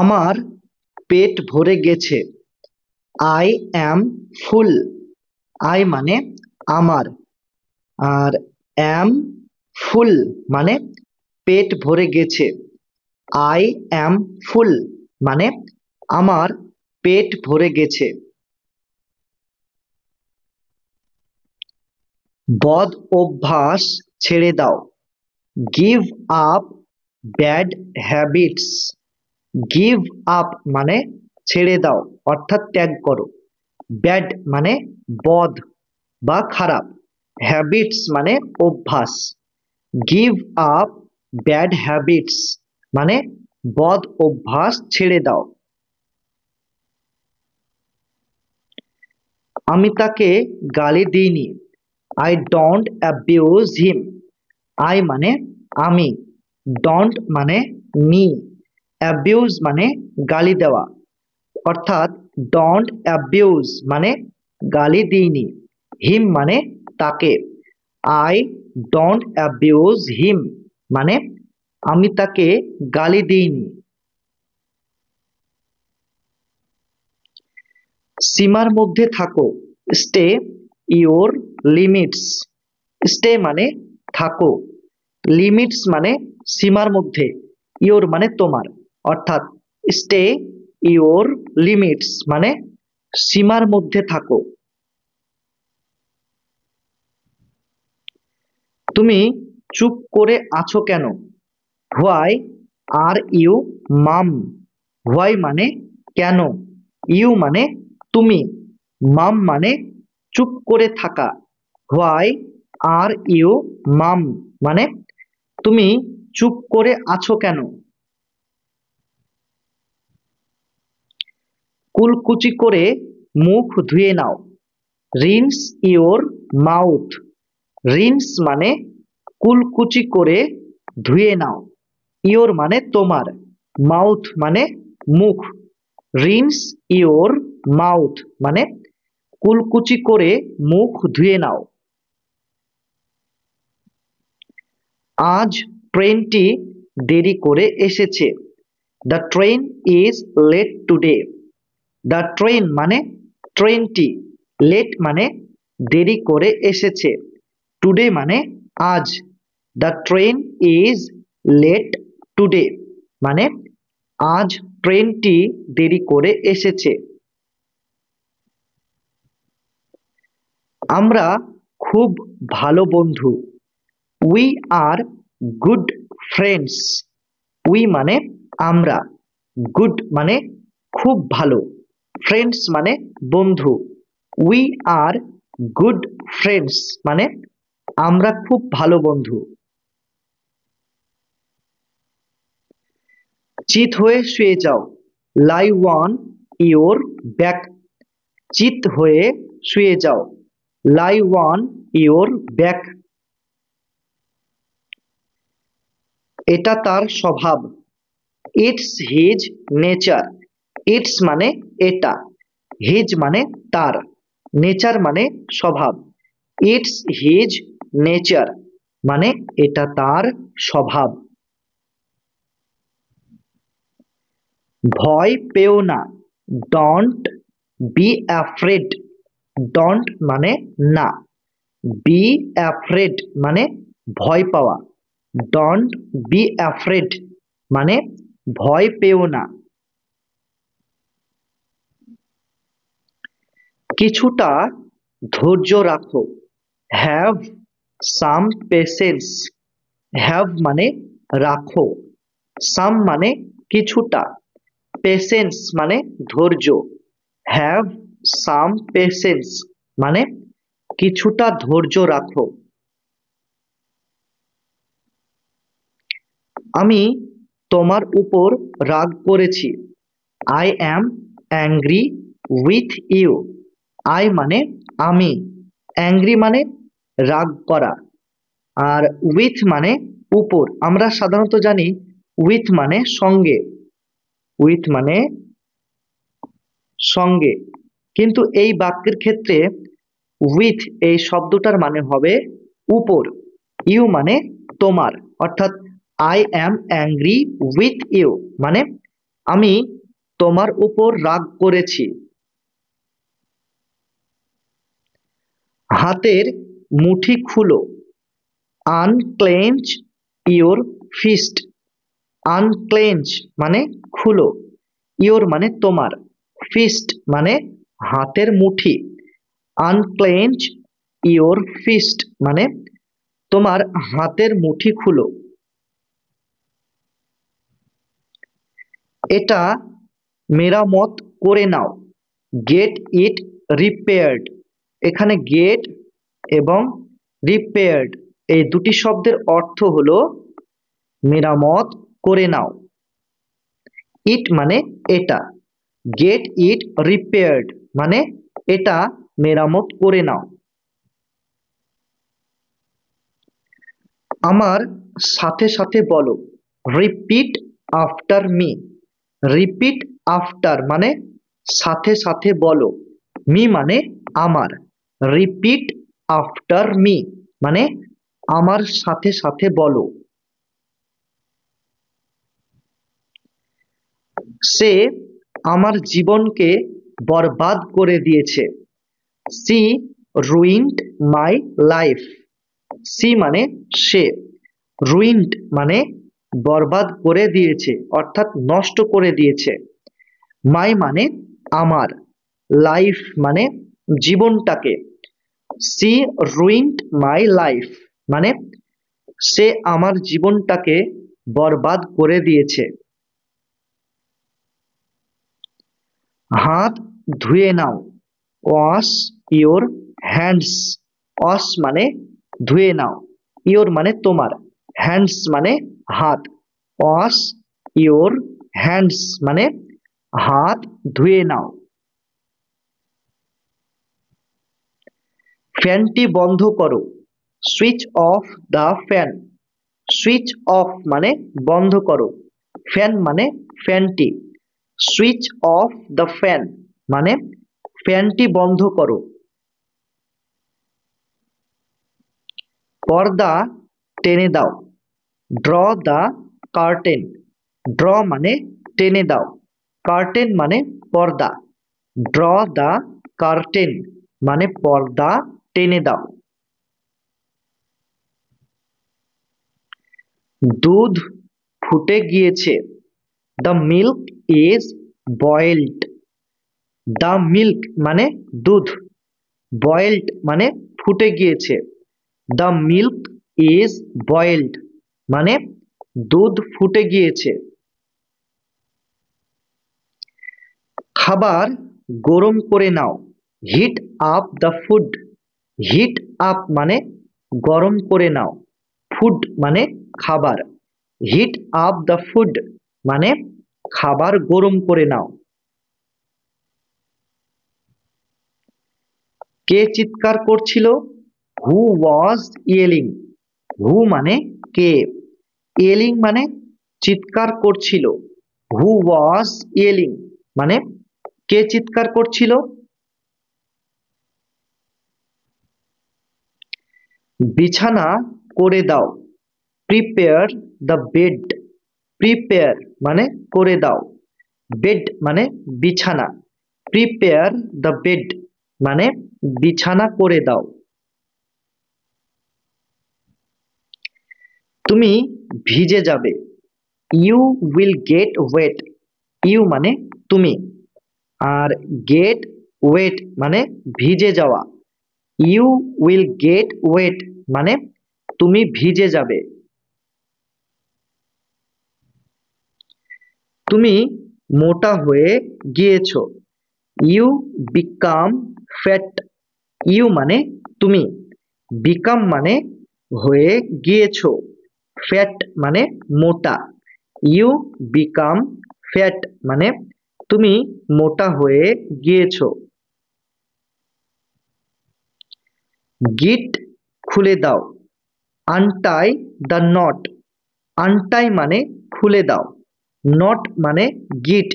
আমার পেট ভরে গেছে। I am full. আই মানে আমার, আর অ্যাম ফুল মানে পেট ভরে গেছে। আই অ্যাম ফুল মানে আমার পেট ভরে গেছে। বদ অভ্যাস ছেড়ে দাও। Give up bad habits. Give up মানে ছেড়ে দাও অর্থাৎ ত্যাগ করো। ব্যাড মানে বদ বা খারাপ। হ্যাবিটস মানে অভ্যাস। গিভ আপ ব্যাড হ্যাবিটস মানে বদ অভ্যাস ছেড়ে দাও। আমি তাকে গালি দিইনি। I don't abuse him. I মানে আমি, ডোন্ট মানে নি, অ্যাবিউজ মানে গালি দেওয়া, অর্থাৎ ডোন্ট অ্যাবিউজ মানে গালি দিইনি, হিম মানে তাকে। আই ডোন্ট অ্যাবিউজ হিম মানে আমি তাকে গালি দিইনি। সীমার মধ্যে থাকো। Stay your limits. স্টে মানে থাকো, লিমিটস মানে সীমার মধ্যে, ইওর মানে তোমার, অর্থাৎ স্টে ইওর লিমিটস মানে সীমার মধ্যে থাকো। তুমি চুপ করে আছো কেন? Why are you mum. Why মানে কেন, ইউ মানে তুমি, মাম মানে চুপ করে থাকা। হোয়াই আর ইউ মাম মানে তুমি চুপ করে আছো কেন? কুলকুচি করে মুখ ধুয়ে নাও। Rinse your mouth. রিন্স মানে কুলকুচি করে ধুয়ে নাও, ইওর মানে তোমার, মাউথ মানে মুখ। রিন্স ইওর মাউথ মানে কুলকুচি করে মুখ ধুয়ে নাও। আজ ট্রেনটি দেরি করে এসেছে। The train is late today. The train মানে ট্রেনটি, লেট মানে দেরি করে এসেছে, টুডে মানে আজ। The train is late today মানে আজ ট্রেনটি দেরি করে এসেছে। আমরা খুব ভালো বন্ধু। We are good friends. We মানে আমরা, গুড মানে খুব ভালো, ফ্রেন্ডস মানে বন্ধু। উই আর গুড ফ্রেন্ডস মানে আমরা খুব ভালো বন্ধু। চিত হয়ে শুয়ে যাও। লাই ওয়ান ইওর ব্যাক। চিত হয়ে শুয়ে যাও। লাই ওয়ান ইওর ব্যাক। এটা তার স্বভাব। It's his nature. ইটস মানে এটা, হিজ মানে তার, নেচার মানে স্বভাব। ইটস হিজ নেচার মানে এটা তার স্বভাব। ভয় পেও না। Don't be afraid. ডোন্ট মানে না, বি অ্যাফ্রেড মানে ভয় পাওয়া। ডোন্ট বি অ্যাফ্রেড মানে ভয় পেও না। কিছুটা ধৈর্য রাখো। Have some patience. হ্যাভ মানে রাখো, সাম মানে কিছুটা, পেশেন্স মানে ধৈর্য। হ্যাভ সাম পেশেন্স মানে কিছুটা ধৈর্য রাখো। আমি তোমার উপর রাগ করেছি। I am angry with you. I মানে আমি, অ্যাংরি মানে রাগ করা, আর উইথ মানে উপর। আমরা সাধারণত জানি উইথ মানে সঙ্গে, উইথ মানে সঙ্গে, কিন্তু এই বাক্যের ক্ষেত্রে উইথ এই শব্দটার মানে হবে উপর। ইউ মানে তোমার, অর্থাৎ I am angry with you মানে আমি তোমার উপর রাগ করেছি। হাতের মুঠি খুলো। আনক্লেঞ্চ ইওর ফিস্ট। আনক্লেঞ্চ মানে খুলো, ইওর মানে তোমার, ফিস্ট মানে হাতের মুঠি। আনক্লেঞ্চ ইওর ফিস্ট মানে তোমার হাতের মুঠি খুলো। এটা মেরামত করে নাও। Get it repaired. এখানে গেট এবং রিপেয়ার্ড এই দুটি শব্দের অর্থ হলো মেরামত করে নাও। ইট মানে এটা, গেট ইট রিপেয়ার্ড মানে এটা মেরামত করে নাও। আমার সাথে সাথে বলো। Repeat after me. Repeat after মানে সাথে সাথে বলো, মি মানে আমার। রিপিট আফটার মি মানে আমার সাথে সাথে বলো। সে আমার জীবনকে বরবাদ করে দিয়েছে। She ruined my life. She মানে সে, রুইন্ড মানে বরবাদ করে দিয়েছে অর্থাৎ নষ্ট করে দিয়েছে। মাই মানে আমার, লাইফ মানে জীবনটাকে। সি রুইন্ড মাই লাইফ মানে সে আমার জীবনটাকে বরবাদ করে দিয়েছে। হাত ধুয়ে নাও। Wash your hands. ওয়াশ মানে ধুয়ে নাও, ইওর মানে তোমার, হ্যান্ডস মানে হাত। ওয়াশ ইওর হ্যান্ডস মানে হাত ধুয়ে নাও। ফ্যানটি বন্ধ করো। Switch off the fan. Switch off মানে বন্ধ করো, ফ্যান মানে ফ্যানটি। সুইচ অফ দ্য ফ্যান মানে ফ্যানটি বন্ধ করো। পর্দা টেনে দাও। Draw the curtain. ড্র মানে টেনে দাও, কার্টেন মানে পর্দা। ড্র দ্য কার্টেন মানে পর্দা টেনে দাও। দুধ ফুটে গিয়েছে। The milk is boiled. The milk মানে দুধ, বয়েলড মানে ফুটে গিয়েছে। দ্য মিল্ক ইজ বয়েলড মানে দুধ ফুটে গিয়েছে। খাবার গরম করে নাও। Heat up the food. Heat up মানে গরম করে নাও, ফুড মানে খাবার। হিট আপ দ্য ফুড মানে খাবার গরম করে নাও। কে চিৎকার করছিল? হু ওয়াজ ইয়েলিং। হু মানে কে, ইয়েলিং মানে চিৎকার করছিল। হু ওয়াজ ইয়েলিং মানে কে চিৎকার করছিল। বিছানা করে দাও। Prepare the bed. প্রিপেয়ার মানে করে দাও, বেড মানে বিছানা। প্রিপেয়ার দ্য বেড মানে বিছানা করে দাও। তুমি ভিজে যাবে। You will get wet. You মানে তুমি, আর গেট ওয়েট মানে ভিজে যাওয়া। ইউ উইল গেট ওয়েট মানে তুমি ভিজে যাবে। তুমি মোটা হয়ে গিয়েছো। You become fat. ইউ মানে তুমি, বিকাম মানে হয়ে গিয়েছো, ফ্যাট মানে মোটা। ইউ বিকাম ফ্যাট মানে তুমি মোটা হয়ে গিয়েছো। গিট খুলে দাও। আনটাই দ্য নট। আনটাই মানে খুলে দাও, নট মানে গিট।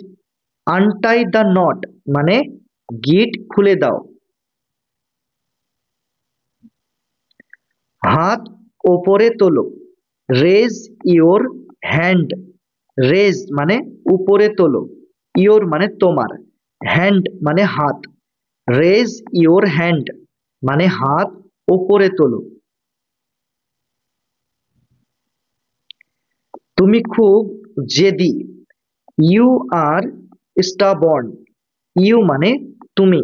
আনটাই দ্য নট মানে গিট খুলে দাও। হাত ওপরে তোলো। Raise your hand. রেজ মানে উপরে তোলো, ইওর মানে তোমার, হ্যান্ড মানে হাত। রেজ ইওর হ্যান্ড মানে হাত উপরে তোলো। তুমি খুব জেদি, ইউ আর স্টাবর্ন। ইউ মানে তুমি,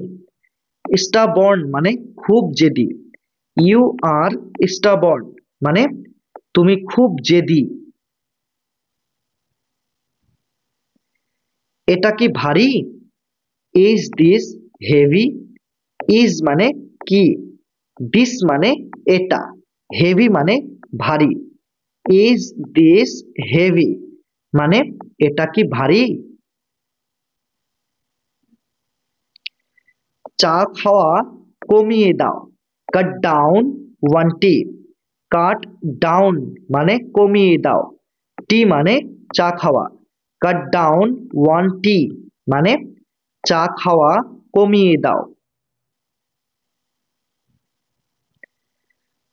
স্টাবর্ন মানে খুব জেদি। ইউ আর স্টাবর্ন মানে তুমি খুব জেদি। এটা কি ভারী? Is this heavy? ইজ মানে কি, দিস মানে এটা, হেভি মানে ভারী। ইজ দিস হেভি মানে এটা কি ভারী? চা খাওয়া কমিয়ে দাও, cut down one T. Cut down মানে কমিয়ে দাও, টি মানে চা খাওয়া। কাট ডাউন ওয়ান টি মানে চা খাওয়া কমিয়ে দাও।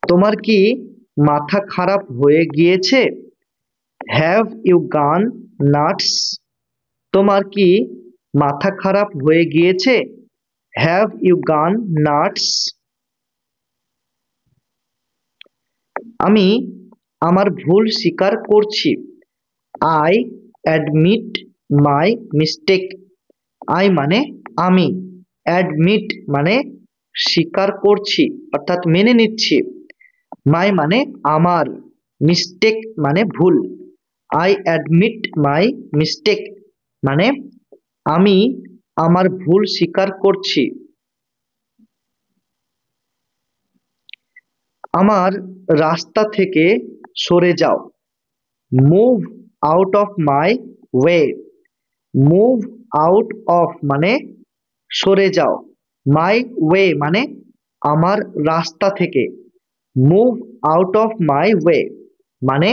তোমার কি মাথা খারাপ হয়ে গিয়েছে? হ্যাভ ইউ গান নাটস? তোমার কি মাথা খারাপ হয়ে গিয়েছে? হ্যাভ ইউ গান নাটস? আমি আমার ভুল স্বীকার করছি, I admit my mistake. I মানে আমি, অ্যাডমিট মানে স্বীকার করছি অর্থাৎ মেনে নিচ্ছি, মাই মানে আমার, মিস্টেক মানে ভুল। আই অ্যাডমিট মাই মিস্টেক মানে আমি আমার ভুল স্বীকার করছি। আমার রাস্তা থেকে সরে যাও, move out of my way. Move out of মানে সরে যাও, মাই ওয়ে মানে আমার রাস্তা থেকে। Move out of my way মানে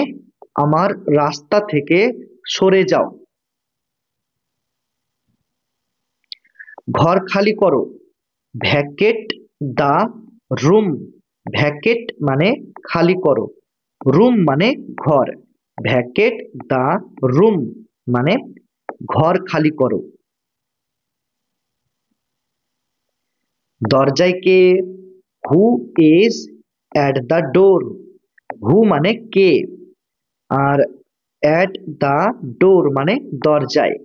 আমার রাস্তা থেকে সরে যাও। ঘর খালি করো, ভ্যাকেট দ্য রুম। ভ্যাকেট মানে খালি করো, রুম মানে ঘর, ভ্যাকেট দ্য রুম মানে ঘর খালি করো। দরজায় কে? Who is at the door? Who মানে কে, আর অ্যাট দ্য ডোর মানে দরজায়।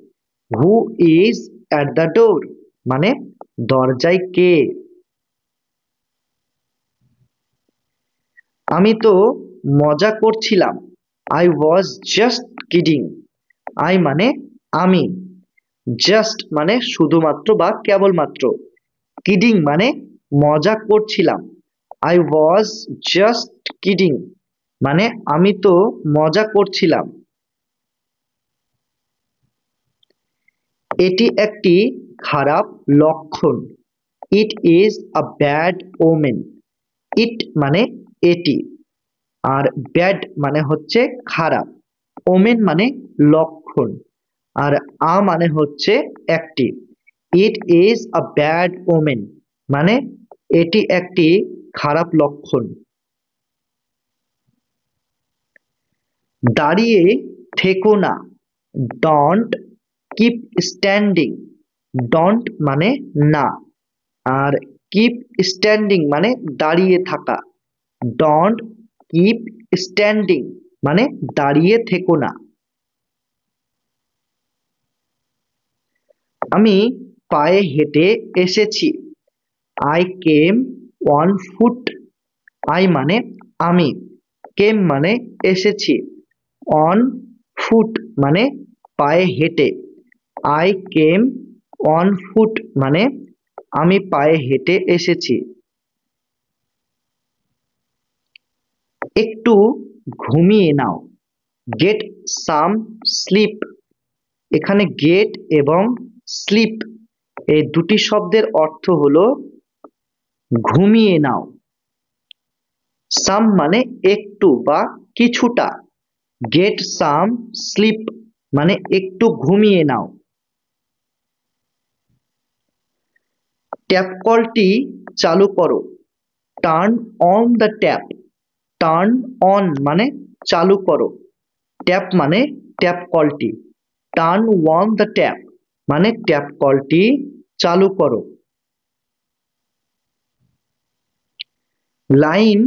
Who is at the door মানে দরজায় কে? আমি তো মজা করছিলাম, I was just kidding. I মানে আমি, জাস্ট মানে শুধুমাত্র বা কেবলমাত্র, কিডিং মানে মজা করছিলাম। আই ওয়াজ জাস্ট কিডিং মানে আমি তো মজা করছিলাম। এটি একটি খারাপ লক্ষণ, it is a bad omen. It মানে এটি, আর ব্যাড মানে হচ্ছে খারাপ, ওমেন মানে লক্ষণ, আর মানে হচ্ছে একটি। ইট ইজ আ ব্যাড ওমেন মানে এটি একটি খারাপ লক্ষণ। দাঁড়িয়ে থেকো না, ডন্ট কিপ স্ট্যান্ডিং। ডন্ট মানে না, আর কিপ স্ট্যান্ডিং মানে দাঁড়িয়ে থাকা। ডন্ট কিপ স্ট্যান্ডিং মানে দাঁড়িয়ে থেকো না। আমি পায়ে হেঁটে এসেছি, I came on foot. I মানে আমি, কেম মানে এসেছি, অন ফুট মানে পায়ে হেঁটে। আই কেম অন ফুট মানে আমি পায়ে হেঁটে এসেছি। একটু ঘুমিয়ে নাও, গেট সাম স্লিপ। এখানে গেট এবং স্লিপ এই দুটি শব্দের অর্থ হলো ঘুমিয়ে নাও। সাম মানে একটু বা কিছুটা, গেট সাম স্লিপ মানে একটু ঘুমিয়ে নাও। ট্যাপ কলটি চালু করো, turn on the tap. Turn on মানে চালু করো, ট্যাপ মানে ট্যাপ কলটি। টার্ন অন দ্য ট্যাপ মানে ট্যাপ কলটি চালু করো। লাইন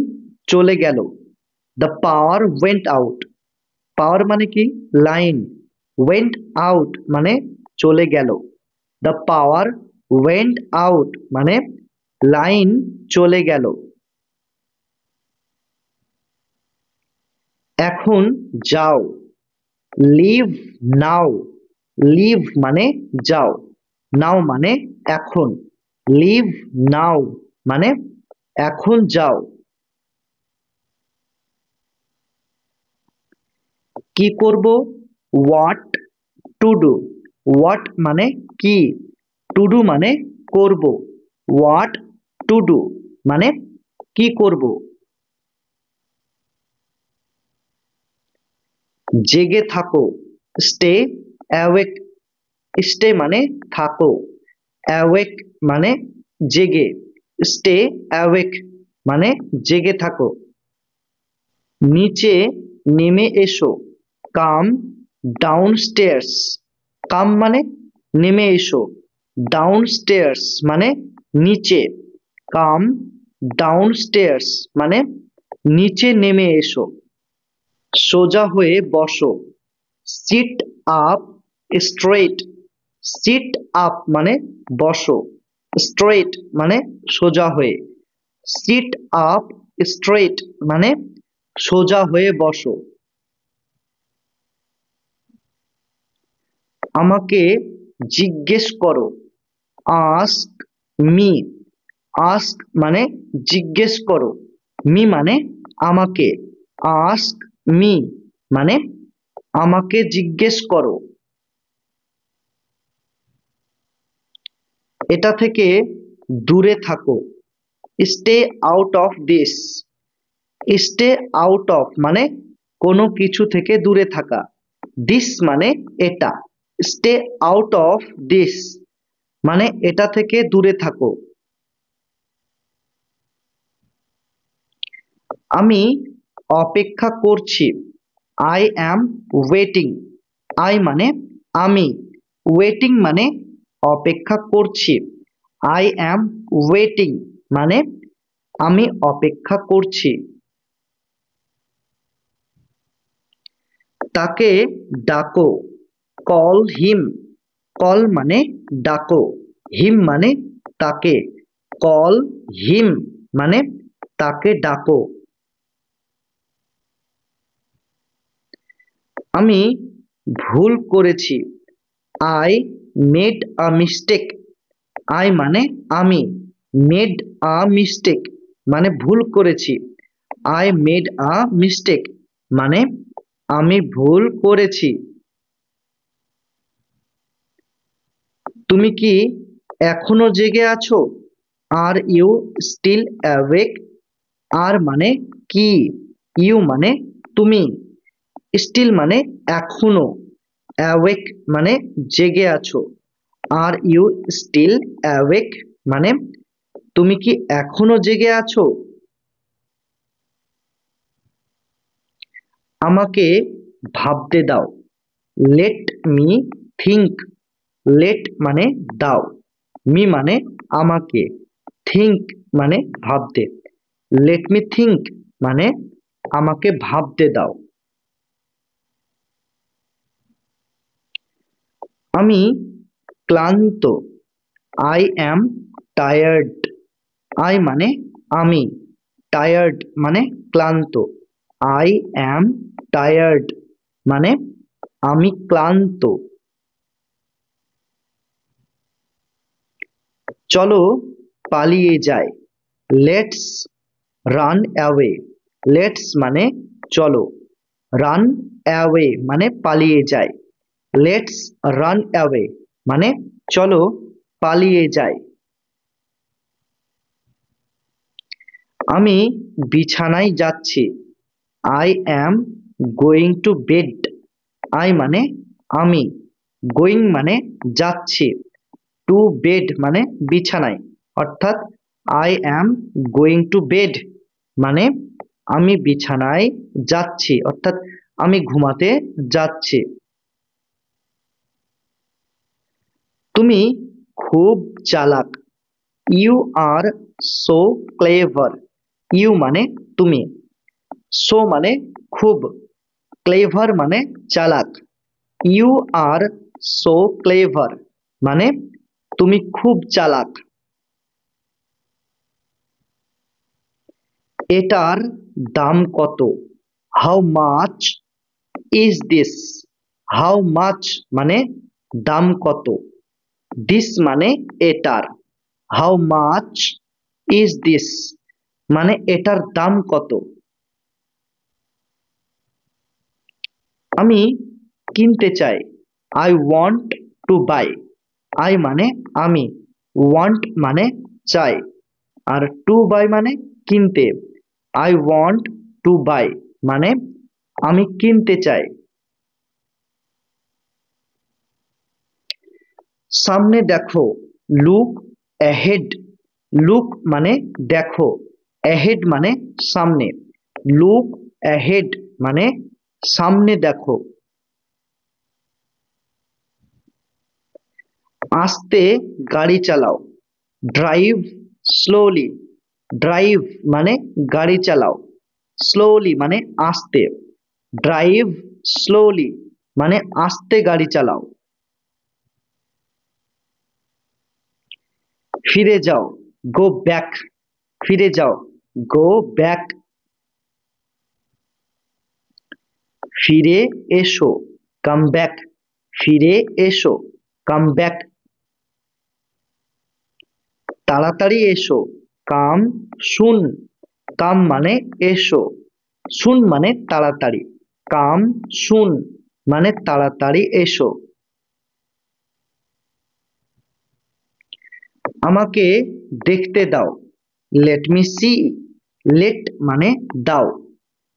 চলে গেল। The power went out. Power মানে কি? লাইন। ওয়েন্ট আউট মানে চলে গেল। দ্য পাওয়ার ওয়েন্ট আউট মানে লাইন চলে গেল। এখন যাও। লিভ নাও। লিভ মানে যাও, নাও মানে এখন। লিভ নাও মানে এখন যাও। কি করব? What to do. হোয়াট মানে কি, টু ডু মানে করব। হোয়াট টু ডু মানে কি করব। জেগে থাকো। Stay awake. স্টে মানে থাকো, অ্যাওয়েক মানে জেগে। স্টে অ্যাওয়েক মানে জেগে থাকো। নিচে নেমে এসো। কাম ডাউন স্টেয়ার্স। কাম মানে নেমে এসো। ডাউন স্টেয়ার্স মানে নিচে। কাম ডাউন স্টেয়ার্স মানে নিচে নেমে এসো। সোজা হয়ে বসো। Sit up straight. Sit up মানে বসো। স্ট্রেট মানে সোজা হয়ে। সিট আপ স্ট্রেট মানে সোজা হয়ে বসো। আমাকে জিজ্ঞেস করো। Ask me. আস্ক মানে জিজ্ঞেস করো। মি মানে আমাকে। আস্ক মি মানে আমাকে জিজ্ঞেস করো। এটা থেকে দূরে থাকো। Stay out of this. Stay out of মানে কোনো কিছু থেকে দূরে থাকা। দিস মানে এটা। স্টে আউট অফ দিস মানে এটা থেকে দূরে থাকো। আমি অপেক্ষা করছি। I am waiting. আই মানে আমি, ওয়েটিং মানে অপেক্ষা করছি। আই অ্যাম ওয়েটিং মানে আমি অপেক্ষা করছি। তাকে ডাকো। Call him. কল মানে ডাকো, হিম মানে তাকে। কল হিম মানে তাকে ডাকো। আমি ভুল করেছি। I made a mistake. I মানে আমি, মেড আ মিস্টেক মানে ভুল করেছি। আই মেড আ মিস্টেক মানে আমি ভুল করেছি। তুমি কি এখনো জেগে আছো? Are you still awake. Are মানে কি, ইউ মানে তুমি, স্টিল মানে এখনো, অ্যাওয়েক মানে জেগে আছো। আর ইউ স্টিল অ্যাওয়েক মানে তুমি কি এখনো জেগে আছো? আমাকে ভাবতে দাও। Let me think. লেট মানে দাও, মি মানে আমাকে, থিঙ্ক মানে ভাবতে। লেট মি থিঙ্ক মানে আমাকে ভাবতে দাও। আমি ক্লান্ত। I am tired. আই মানে আমি, টায়ার্ড মানে ক্লান্ত। আই অ্যাম টায়ার্ড মানে আমি ক্লান্ত। চলো পালিয়ে যাই। Let's run away. লেটস মানে চলো, রান অ্যাওয়ে মানে পালিয়ে যাই। লেটস রান অ্যাওয়ে মানে চলো পালিয়ে যাই। আমি বিছানায় যাচ্ছি। I am going to bed. I মানে আমি, গোয়িং মানে যাচ্ছি, টু বেড মানে বিছানায়। অর্থাৎ I am going to bed মানে আমি বিছানায় যাচ্ছি, অর্থাৎ আমি ঘুমাতে যাচ্ছি। তুমি খুব চালাক। You are so clever. You মানে তুমি, সো মানে খুব, ক্লেভার মানে চালাক। ইউ আর সো ক্লেভার মানে তুমি খুব চালাক। এটার দাম কত? How much is this? How much মানে দাম কত, দিস মানে এটার, হাউ মাচ ইজ দিস মানে এটার দাম কত। আমি কিনতে চাই। I want to buy. I মানে আমি, ওয়ান্ট মানে চাই, আর টু বাই মানে কিনতে। আই ওয়ান্ট টু বাই মানে আমি কিনতে চাই। সামনে দেখো, লুক অ্যাহেড। লুক মানে দেখো, অ্যাহেড মানে সামনে, লুক অ্যাহেড মানে সামনে দেখো। আস্তে গাড়ি চালাও। Drive slowly. ড্রাইভ মানে গাড়ি চালাও, স্লোলি মানে আস্তে। ড্রাইভ স্লোলি মানে আস্তে গাড়ি চালাও। ফিরে যাও, গো ব্যাক। ফিরে যাও, গো ব্যাক। ফিরে এসো, কাম ব্যাক। ফিরে এসো, কাম ব্যাক। তাড়াতাড়ি এসো, কাম সুন। কাম মানে এসো, সুন মানে তাড়াতাড়ি, কাম সুন মানে তাড়াতাড়ি এসো। আমাকে দেখতে দাও, লেট মি সি। লেট মানে দাও,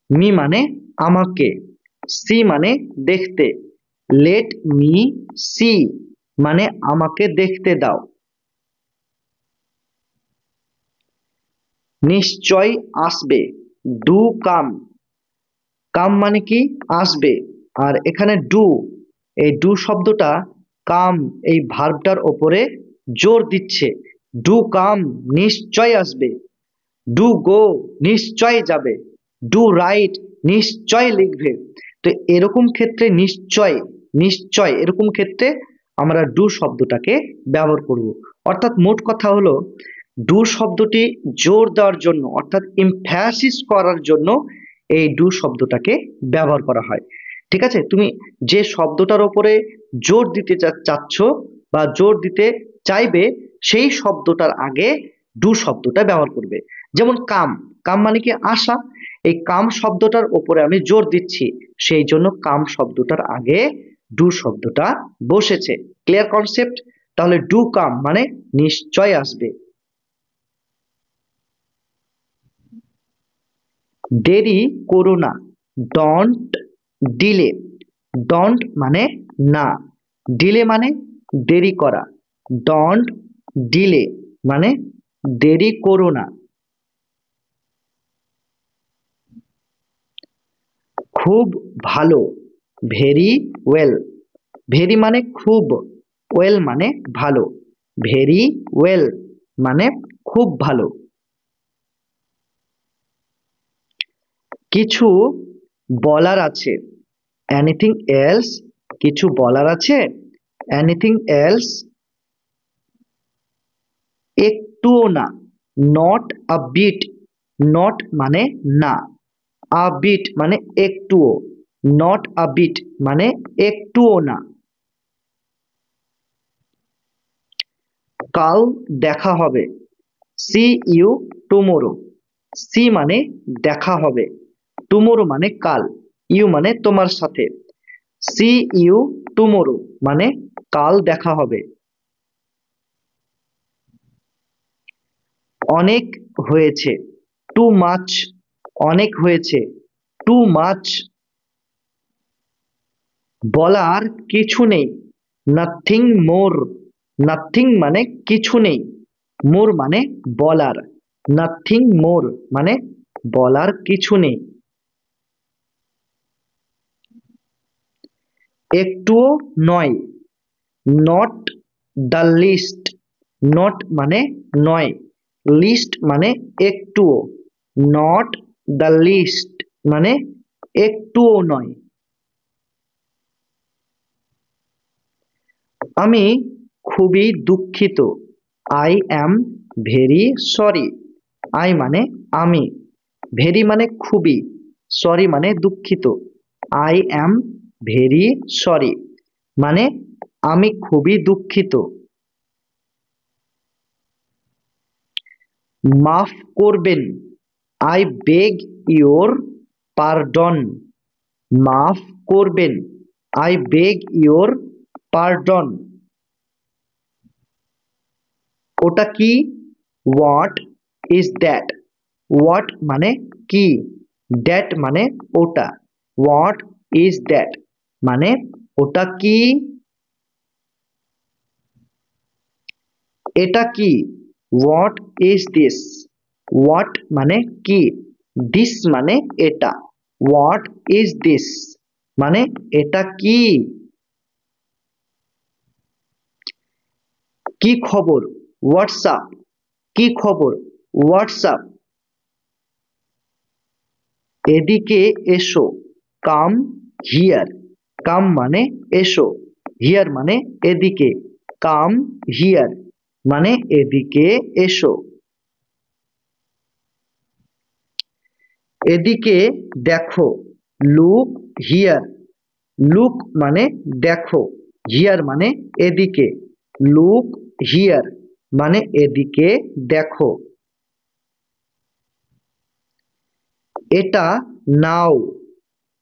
মি মানে আমাকে, সি মানে দেখতে। লেট মি সি মানে আমাকে দেখতে দাও। নিশ্চয় আসবে, ডু কাম। কাম মানে কি আসবে, আর এখানে ডু, এই ডু শব্দটা কাম এই ভার্বটার ওপরে জোর দিচ্ছে। ডু কাম নিশ্চয় আসবে, ডু গো নিশ্চয় যাবে, ডু রাইট নিশ্চয় লিখবে। তো এরকম ক্ষেত্রে নিশ্চয়, নিশ্চয় এরকম ক্ষেত্রে আমরা ডু শব্দটাকে ব্যবহার করব। অর্থাৎ মোট কথা হলো, ডু শব্দটি জোর দেওয়ার জন্য অর্থাৎ এমফ্যাসিস করার জন্য এই ডু শব্দটাকে ব্যবহার করা হয়। ঠিক আছে, তুমি যে শব্দটার উপরে জোর দিতে চাচ্ছ বা জোর দিতে চাইবে সেই শব্দটার আগে ডু শব্দটা ব্যবহার করবে। যেমন কাম, কাম মানে কি আসা, এই কাম শব্দটার উপরে আমি জোর দিচ্ছি, সেই জন্য কাম শব্দটার আগে ডু শব্দটা বসেছে। Clear concept? তাহলে ডু কাম মানে নিশ্চয় আসবে। দেরি করো না, ডন্ট ডিলে। ডন্ট মানে না, ডিলে মানে দেরি করা, ডন্ট ডিলে মানে দেরি করো না। খুব ভালো, ভেরি ওয়েল। ভেরি মানে খুব, ওয়েল মানে ভালো, ভেরি ওয়েল মানে খুব ভালো। কিছু বলার আছে, এনিথিং এলস। কিছু বলার আছে, এনিথিং এলস। একটুও না, নট আ বিট। নট মানে না, আ বিট মানে একটুও, নট আ বিট মানে একটুও না। কাল দেখা হবে, সি ইউ টুমোরো। সি মানে দেখা হবে, টুমোরো মানে কাল, ইউ মানে তোমার সাথে। সি ইউ টুমোরো মানে কাল দেখা হবে। অনেক হয়েছে, টু মাচ। অনেক হয়েছে, টু মাচ। বলার কিছু নেই, নাথিং মোর। নাথিং মানে কিছু নেই, মোর মানে বলার, নাথিং মোর মানে বলার কিছু নেই। একটুও নয়, নট দ্য লিস্ট, নট মানে নয়, লিস্ট মানে একটুও, নট দ্য লিস্ট মানে একটুও নয়। আমি খুবই দুঃখিত, I am very sorry. I মানে আমি, ভেরি মানে খুবই, সরি মানে দুঃখিত। আই অ্যাম ভেরি সরি মানে আমি খুবই দুঃখিত। মাফ করবেন, আই বেগ ইওর পারডন। মাফ করবেন, আই বেগ ইওর পারডন। ওটা কি? What is that? হোয়াট মানে কি, দ্যাট মানে ওটা, হোয়াট ইজ দ্যাট মানে ওটা কি? এটা কি? What is this? হোয়াট মানে কি, দিস মানে এটা, হোয়াট ইজ দিস মানে এটা কি? কি খবর? হোয়াটসঅ্যাপ। কি খবর? হোয়াটসঅ্যাপ। এদিকে এসো, কাম হিয়ার। কাম মানে এসো, হিয়ার মানে এদিকে, কাম হিয়ার মানে এদিকে এসো। এদিকে দেখো, লুক হিয়ার। লুক মানে দেখো, হিয়ার মানে এদিকে, লুক হিয়ার মানে এদিকে দেখো। এটা নাও,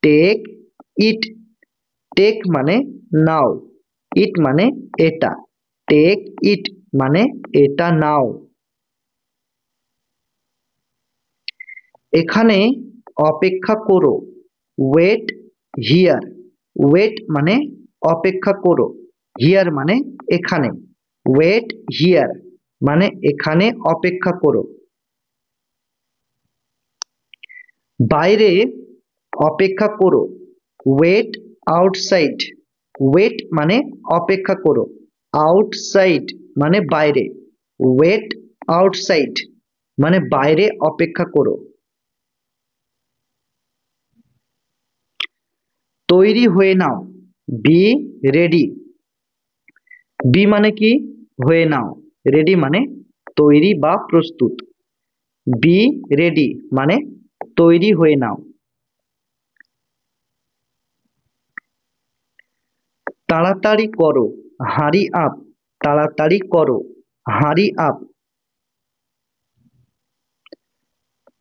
টেক ইট। টেক মানে নাও, ইট মানে এটা, টেক ইট মানে এটা নাও। এখানে অপেক্ষা করো, ওয়েট হিয়ার। ওয়েট মানে অপেক্ষা করো, হিয়ার মানে এখানে, ওয়েট হিয়ার মানে এখানে অপেক্ষা করো। বাইরে অপেক্ষা করো, ওয়েট আউটসাইড। ওয়েট মানে অপেক্ষা করো, আউটসাইড মানে বাইরে, ওয়েট আউটসাইড মানে বাইরে অপেক্ষা করো। তৈরি হয়ে নাও, বি রেডি। বি মানে কি? হয়ে নাও। রেডি মানে তৈরি বা প্রস্তুত। বি রেডি মানে তৈরি হয়ে নাও। তাড়াতাড়ি করো, হারি আপ। তাড়াতাড়ি করো, হারি আপ।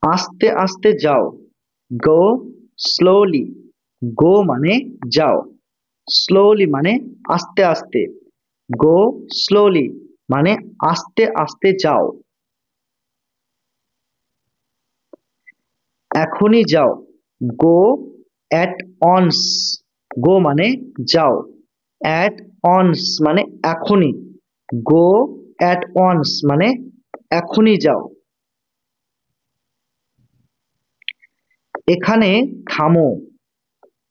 আস্তে আস্তে যাও, গো স্লোলি। গো মানে যাও, স্লোলি মানে আস্তে আস্তে, গো স্লোলি মানে আস্তে আস্তে যাও। এখনই যাও, গো অ্যাট অনস। গো মানে যাও, অ্যাট অনস মানে এখনই, গো অ্যাট অনস মানে এখনই যাও। এখানে থামো,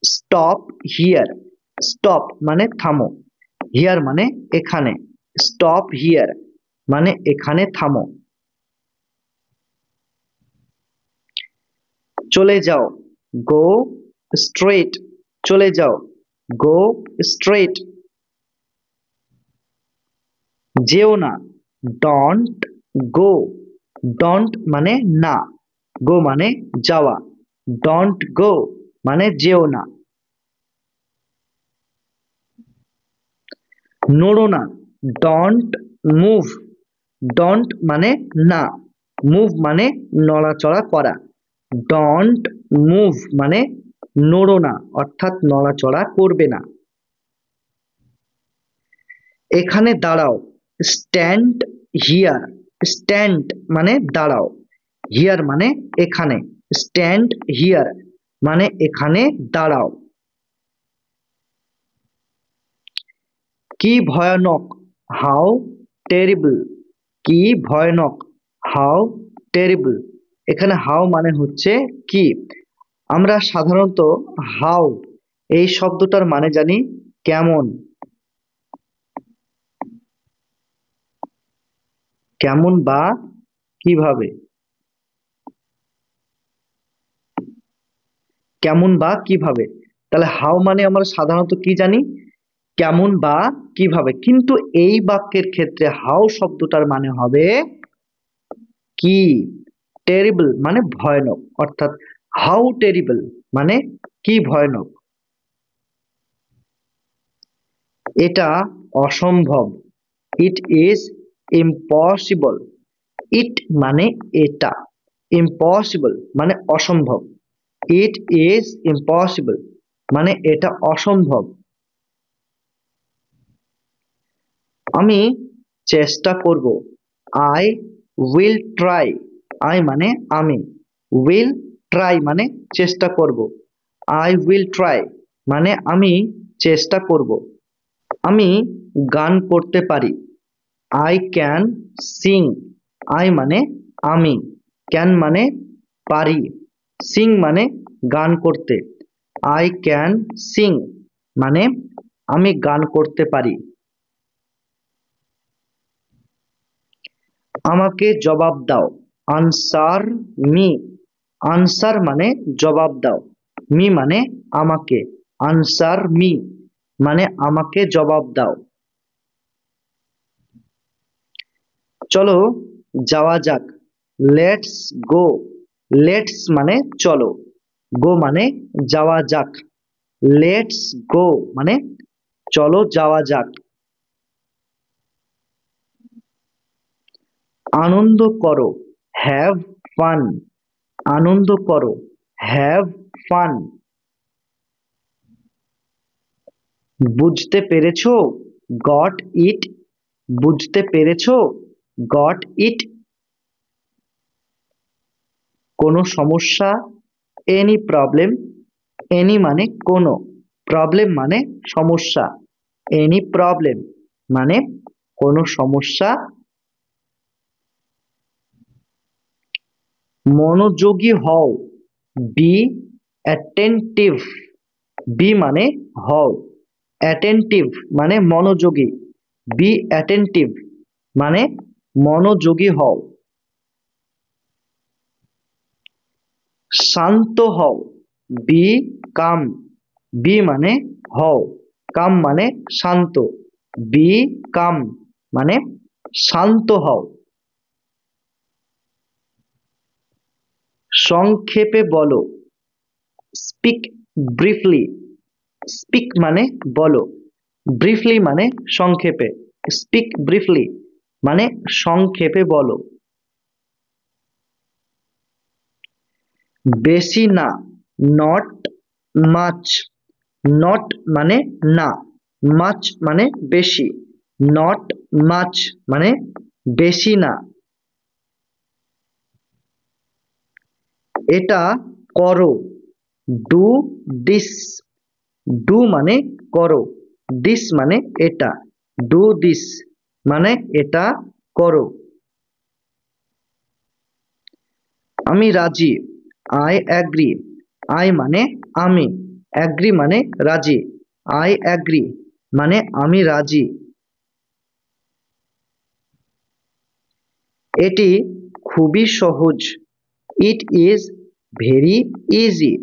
স্টপ হিয়ার। স্টপ মানে থামো, হিয়ার মানে এখানে, স্টপ হিয়ার মানে এখানে থামো। চলে যাও, গো স্ট্রেট। চলে যাও, গো স্ট্রেট। যেও না, ডন্ট গো। ডন্ট মানে না, গো মানে যাওয়া, ডন্ট গো মানে যেও না। নড়ো না, ডন্ট মুভ। ডন্ট মানে না, মুভ মানে নড়াচড়া করা, ডন্ট মুভ মানে নড়ো না অর্থাৎ নড়াচড়া করবে না। এখানে দাঁড়াও, স্ট্যান্ড হিয়ার। স্ট্যান্ড মানে দাঁড়াও, হিয়ার মানে এখানে, স্ট্যান্ড হিয়ার মানে এখানে দাঁড়াও। কি ভয়ানক, হাউ টেরিবল। কি ভয়ানক, হাউ টেরিবল। এখানে হাউ মানে হচ্ছে কি। আমরা সাধারণত হাউ এই শব্দটার মানে জানি কেমন। কেমন বা কিভাবে, কেমন বা কিভাবে। তাহলে হাউ মানে আমরা সাধারণত কি জানি, কেমন বা কিভাবে, কিন্তু এই বাক্যের ক্ষেত্রে হাউ শব্দটার মানে হবে কি, টেরিবল মানে ভয়ানক, অর্থাৎ হাউ টেরিবল মানে কি ভয়ানক, এটা অসম্ভব, ইট ইজ ইম্পসিবল, ইট মানে এটা, ইম্পসিবল মানে অসম্ভব, ইট ইজ ইম্পসিবল মানে এটা অসম্ভব। আমি চেষ্টা করব, আই উইল ট্রাই, আই মানে আমি, উইল ট্রাই মানে চেষ্টা করব, আই উইল ট্রাই মানে আমি চেষ্টা করব। আমি গান করতে পারি, আই ক্যান সিং, আই মানে আমি, ক্যান মানে পারি, সিং মানে গান করতে, আই ক্যান সিং মানে আমি গান করতে পারি। আমাকে জবাব দাও, আনসার মি, আনসার মানে জবাব দাও, মি মানে আমাকে, আনসার মি মানে আমাকে জবাব দাও। চলো যাওয়া যাক, লেটস গো, লেটস মানে চলো, গো মানে যাওয়া যাক, লেটস গো মানে চলো যাওয়া যাক। আনন্দ করো, হ্যাভ ফান, আনন্দ করো, হ্যাভ ফান। বুঝতে পেরেছো, গট ইট, বুঝতে পেরেছো, গট ইট। কোনো সমস্যা, এনি প্রবলেম, এনি মানে কোনো, প্রবলেম মানে সমস্যা, এনি প্রবলেম মানে কোনো সমস্যা। মনোযোগী হও, বি অ্যাটেন্টিভ, বি মানে হও, অ্যাটেন্টিভ মানে মনোযোগী, বি অ্যাটেন্টিভ মানে মনোযোগী হও। শান্ত হও, বি কাম, বি মানে হও, কাম মানে শান্ত, বি কাম মানে শান্ত হও। সংক্ষেপে বলো, স্পিক ব্রিফলি, স্পিক মানে বলো, ব্রিফলি মানে সংক্ষেপে, স্পিক ব্রিফলি মানে সংক্ষেপে বলো। বেশি না, নট মাচ, নট মানে না, মাচ মানে বেশি, নট মাচ মানে বেশি না। এটা করো, ডু দিস, ডু মানে করো, দিস মানে এটা, ডু দিস মানে এটা করো। আমি রাজি, আই অ্যাগ্রি, আই মানে আমি, অ্যাগ্রি মানে রাজি, আই অ্যাগ্রি মানে আমি রাজি। এটি খুবই সহজ, ইট ইজ ভেরি ইজি,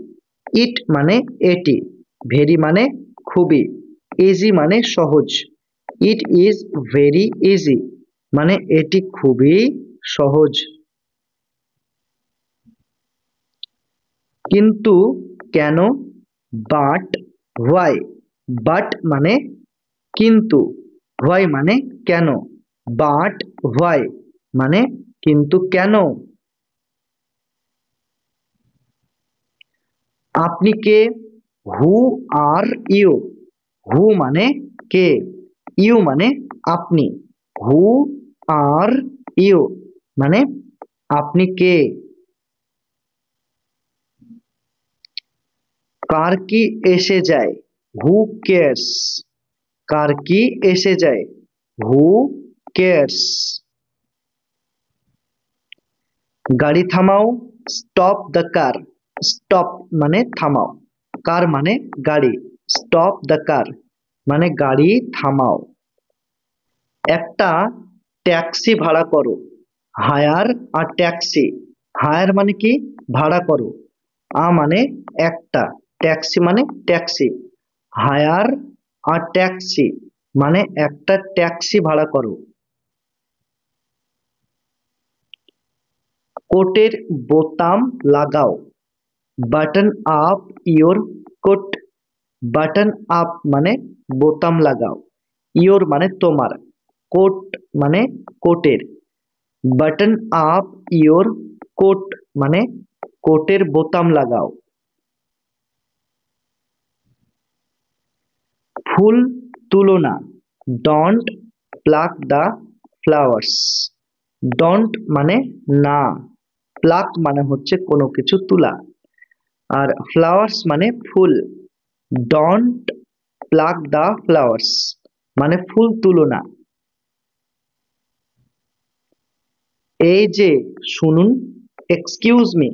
ইট মানে এটি, ভেরি মানে খুবই, ইজি মানে সহজ, ইট ইজ ভেরি ইজি মানে এটি খুবই সহজ। কিন্তু কেন, বাট হোয়াই, বাট মানে কিন্তু, হোয়াই মানে কেন, বাট হোয়াই মানে কিন্তু কেন। আপনি কে, হু আর ইউ, হু মানে কে, ইউ মানে আপনি, হু আর ইউ মানে আপনি কে। কার কি এসে যায়, হু কেয়ার্স, কার কি এসে যায়, হু কেয়ার্স। গাড়ি থামাও, স্টপ দ্য কার, স্টপ মানে থামাও, কার মানে গাড়ি, স্টপ দ্য কার মানে গাড়ি থামাও। একটা ট্যাক্সি ভাড়া করো। হায়ার আ ট্যাক্সি। হায়ার মানে কি? ভাড়া করো। মানে একটা, ট্যাক্সি মানে ট্যাক্সি। হায়ার আ ট্যাক্সি মানে একটা ট্যাক্সি ভাড়া করো। কোটের বোতাম লাগাও। Button up your coat. Button up মানে বোতাম লাগাও। ইয়োর মানে তোমার। কোট মানে কোটের। বাটন আপ ইয়োর কোট মানে কোটের বোতাম লাগাও। ফুল তুলো না। Don't pluck the flowers. Don't মানে না, প্লাক মানে হচ্ছে কোনো কিছু তোলা, আর ফ্লাওয়ার্স মানে ফুল। ডোন্ট প্লাক দ্য ফ্লাওয়ার্স মানে ফুল তুলো না। এই যে শুনুন, এক্সকিউজ মি।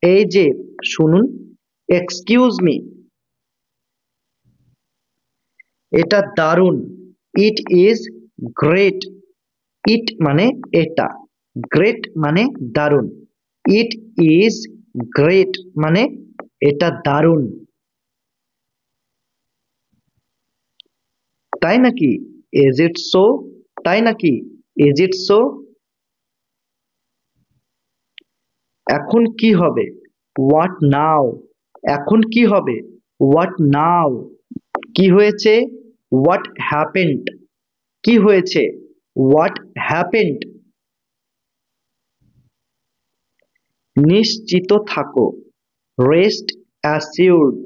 এই যে শুনুন, এক্সকিউজ মি। এটা দারুণ। It is great. ইট মানে এটা, গ্রেট মানে দারুণ। ইট ইজ গ্রেট মানে এটা দারুণ। তাই নাকি? Is it so? তাই নাকি? Is it so? এখন কি হবে? হোয়াট নাও? এখন কি হবে? হোয়াট নাও? কি হয়েছে? What happened? কি হয়েছে? What happened? নিশ্চিত থাকো। Rest assured.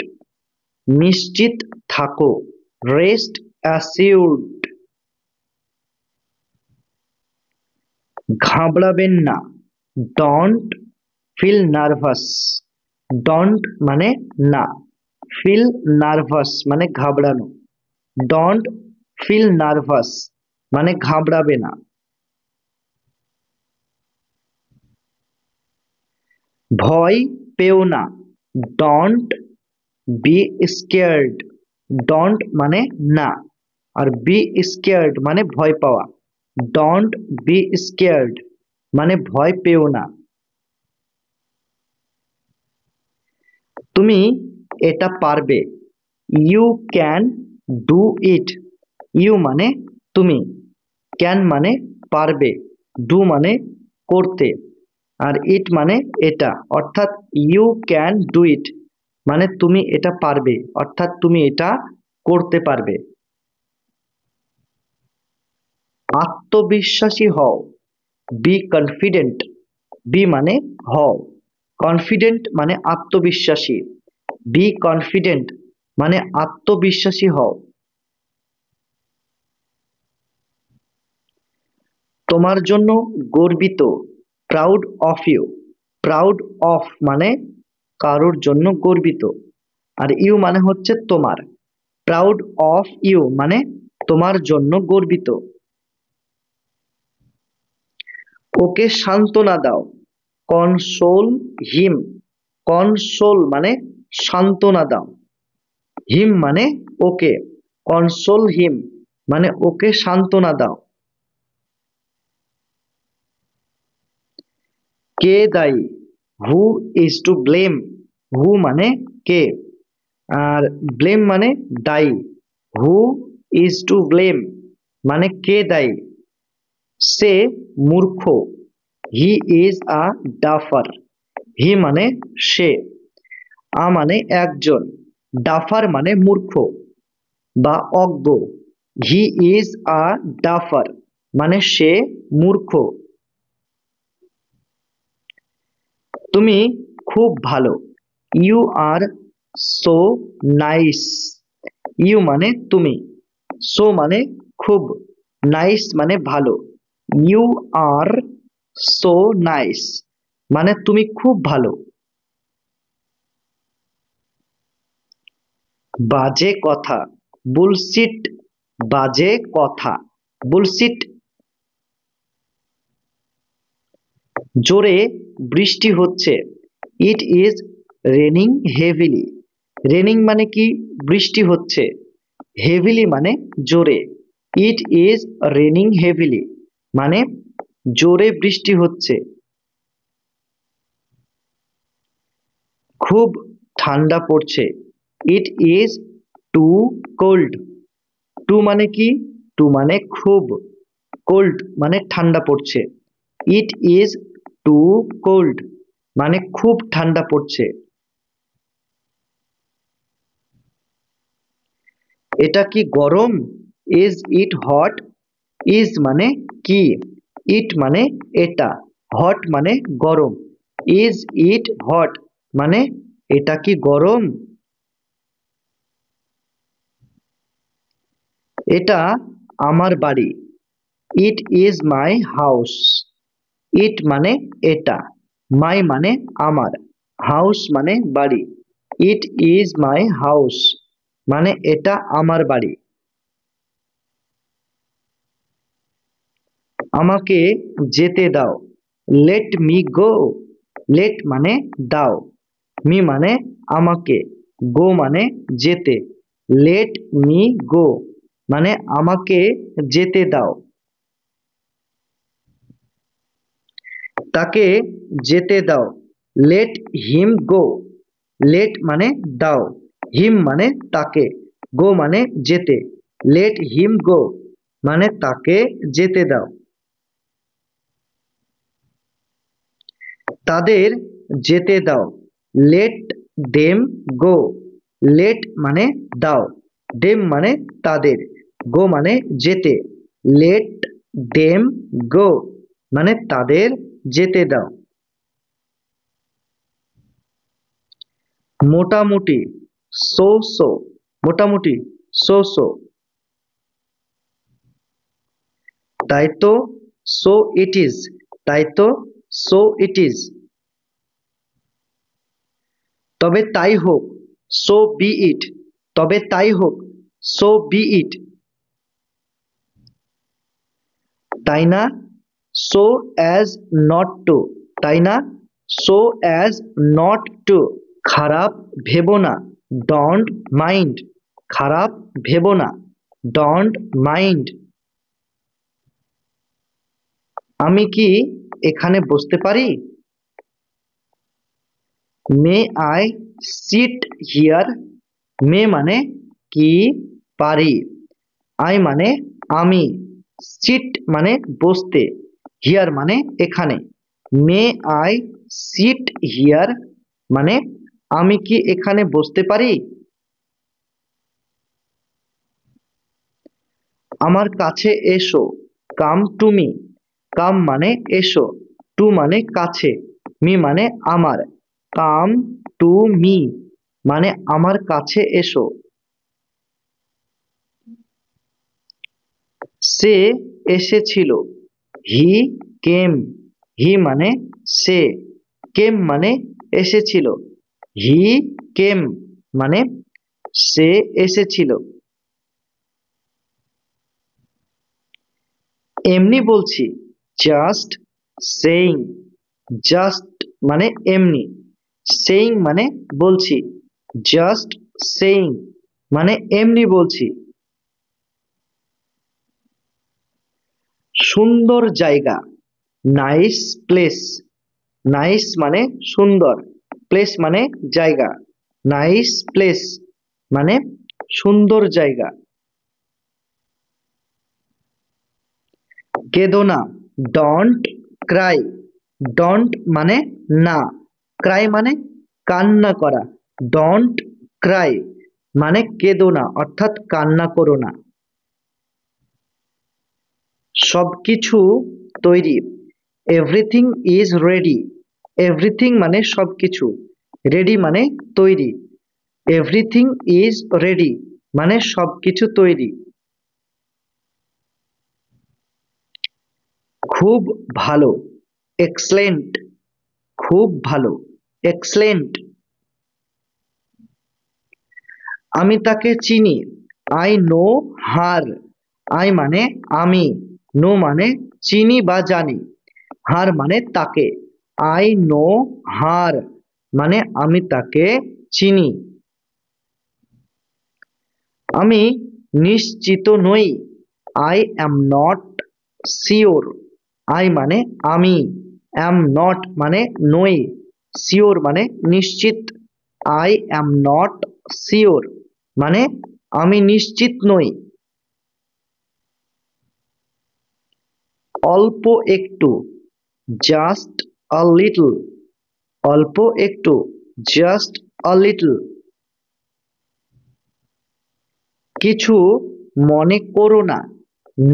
নিশ্চিত থাকো। Rest assured. ঘাবড়াবেন না। Don't feel nervous. ডোন্ট মানে না, ফিল নার্ভাস মানে ঘাবড়ানো। ডোন্ট ফিল নার্ভাস মানে ঘাবড়াবে না। ভয় পেও না। Don't be scared. ডোন্ট মানে না, আর বি স্কেয়ার্ড মানে ভয় পাওয়া। ডোন্ট বি স্কেয়ার্ড মানে ভয় পেও না। তুমি এটা পারবে। You can do it. You মানে তুমি, ক্যান মানে পারবে, ডু মানে করতে, আর ইট মানে এটা, অর্থাৎ ইউ ক্যান ডু ইট মানে তুমি এটা পারবে, অর্থাৎ তুমি এটা করতে পারবে। আত্মবিশ্বাসী হও। Be confident. বি মানে হও, কনফিডেন্ট মানে আত্মবিশ্বাসী। বি কনফিডেন্ট মানে আত্মবিশ্বাসী হও। তোমার জন্য গর্বিত। Proud of you. Proud of মানে কারোর জন্য গর্বিত, আর ইউ মানে হচ্ছে তোমার। প্রাউড অফ ইউ মানে তোমার জন্য গর্বিত। ওকে সান্ত্বনা দাও। কনসোল হিম। কনসোল মানে সান্ত্বনা দাও। হিম মানে ওকে। কনসোল হিম মানে ওকে সান্ত্বনা দাও। কে দায়ী? Who is to blame. Who মানে কে, আর ব্লেম মানে দায়ী। হু ইজ টু ব্লেম মানে কে দায়ী। সে মূর্খ। He is a duffer. হি মানে সে। মানে একজন। ডাফার মানে মূর্খ বা অজ্ঞ। হি ইজ আ ডাফার মানে সে মূর্খ। তুমি খুব ভালো। You are so nice. You মানে তুমি, সো মানে খুব, নাইস মানে ভালো। ইউ আর সো নাইস মানে তুমি খুব ভালো। বাজে কথা। বুলশিট। বাজে কথা, বুলশিট। জোরে বৃষ্টি হচ্ছে। It is raining heavily. Raining মানে কি? বৃষ্টি হচ্ছে। হেভিলি মানে জোরে। ইট ইজ রেনিং হেভিলি মানে জোরে বৃষ্টি হচ্ছে। খুব ঠান্ডা পড়ছে। It is too cold. Too মানে কি? টু মানে খুব, কোল্ড মানে ঠান্ডা পড়ছে। ইট ইজ টু কোল্ড মানে খুব ঠান্ডা পড়ছে। এটা কি গরম? Is it hot? ইজ মানে কি, ইট মানে এটা, হট মানে গরম। ইজ ইট হট মানে এটা কি গরম? এটা আমার বাড়ি। It is my house. ইট মানে এটা, মাই মানে আমার, হাউস মানে বাড়ি। ইট ইজ মাই হাউস মানে এটা আমার বাড়ি। আমাকে যেতে দাও। Let me go. লেট মানে দাও, মি মানে আমাকে, গো মানে যেতে। লেট মি গো মানে আমাকে যেতে দাও। তাকে যেতে দাও। লেট হিম গো। লেট মানে দাও, হিম মানে তাকে, গো মানে যেতে। লেট হিম গো মানে তাকে যেতে দাও। তাদের যেতে দাও। লেট দেম গো। লেট মানে দাও, দেম মানে তাদের, গো মানে যেতে। লেট দেম গো মানে তাদের যেতে দাও। মোটামুটি, সো সো। মোটামুটি, সো সো। তাই তো, সো ইট ইজ। তাই তো, সো ইট ইজ। তবে তাই হোক, সো বি ইট। তবে তাই হোক, সো বি ইট। তাই না, সো অ্যাজ নট টু। তাই না, সো অ্যাজ নট টু। খারাপ ভেবো না, ডোন্ট মাইন্ড। খারাপ ভেবো না, ডোন্ট মাইন্ড। আমি কি এখানে বসতে পারি? May I sit here? May মানে কি, পারি। আই মানে আমি, সিট মানে বসতে, হিয়ার মানে এখানে। মে আই সিট হিয়ার মানে আমি কি এখানে বসতে পারি? আমার কাছে এসো, কাম টু মি। কাম মানে এসো, টু মানে কাছে, মি মানে আমার। কাম টু মি মানে আমার কাছে এসো। সে এসেছিল। হি কেম। হি মানে সে, কেম মানে এসেছিল। হি কেম মানে সে এসেছিল। এমনি বলছি, জাস্ট সেইং। জাস্ট মানে এমনি, সেইং মানে বলছি, জাস্ট সেইং মানে এমনি বলছি। সুন্দর জায়গা, নাইস প্লেস। নাইস মানে সুন্দর, প্লেস মানে জায়গা। নাইস প্লেস মানে সুন্দর জায়গা। কেঁদো না, ডন্ট ক্রাই। ডন্ট মানে না, ক্রাই মানে কান্না করা। ডন্ট ক্রাই মানে কেঁদো না অর্থাৎ কান্না করো না। সবকিছু তৈরি। Everything is ready. এভরিথিং মানে সবকিছু, রেডি মানে তৈরি। এভরিথিং ইজ রেডি মানে সবকিছু তৈরি। খুব ভালো, এক্সেলেন্ট। খুব ভালো, এক্সেলেন্ট। আমি তাকে চিনি, আই নো হার। আই মানে আমি, নো মানে চিনি বা জানি, হার মানে তাকে। আই নো হার মানে আমি তাকে চিনি। আমি নিশ্চিত নই, I am not sure. I মানে আমি, অ্যাম নট মানে নই, শিওর মানে নিশ্চিত। আই অ্যাম নট শিওর মানে আমি নিশ্চিত নই। অল্প একটু, জাস্ট আ লিটল, অল্প একটু, জাস্ট আ লিটল। কিছু মনে করো না,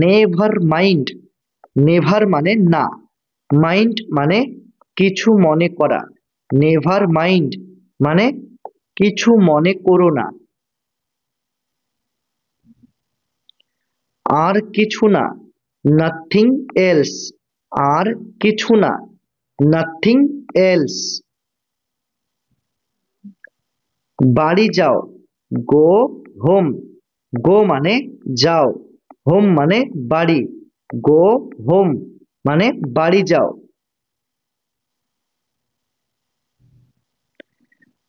নেভার মাইন্ড, নেভার মানে না, মাইন্ড মানে কিছু মনে করা, নেভার মাইন্ড মানে কিছু মনে করো না। আর কিছু না, নাথিং এলস, আর কিছু না, নাথিং এলস। বাড়ি যাও, গো হোম, গো মানে যাও, হোম মানে বাড়ি, গো হোম মানে বাড়ি যাও।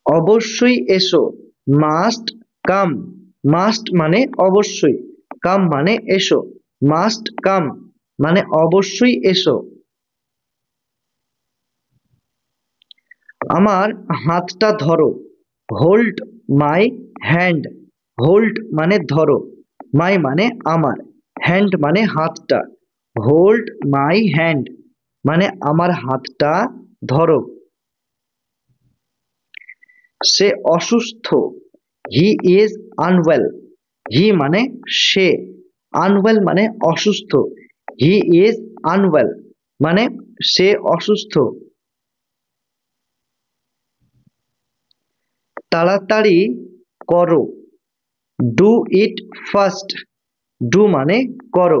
অবশ্যই এসো, মাস্ট কাম, মাস্ট মানে অবশ্যই, কাম মানে এসো, মাস্ট কাম মানে অবশ্যই এসো। আমার হাতটা ধরো, হোল্ড মাই হ্যান্ড, হোল্ড মানে ধরো, মাই মানে আমার, হ্যান্ড মানে হাতটা, হোল্ড মাই হ্যান্ড মানে আমার হাতটা ধরো। সে অসুস্থ, হি ইজ আনওয়েল, হি মানে সে, আনওয়েল মানে অসুস্থ, হি ইজ আনওয়েল মানে সে অসুস্থ। তাড়াতাড়ি করো, ডু ইট ফার্স্ট, ডু মানে করো,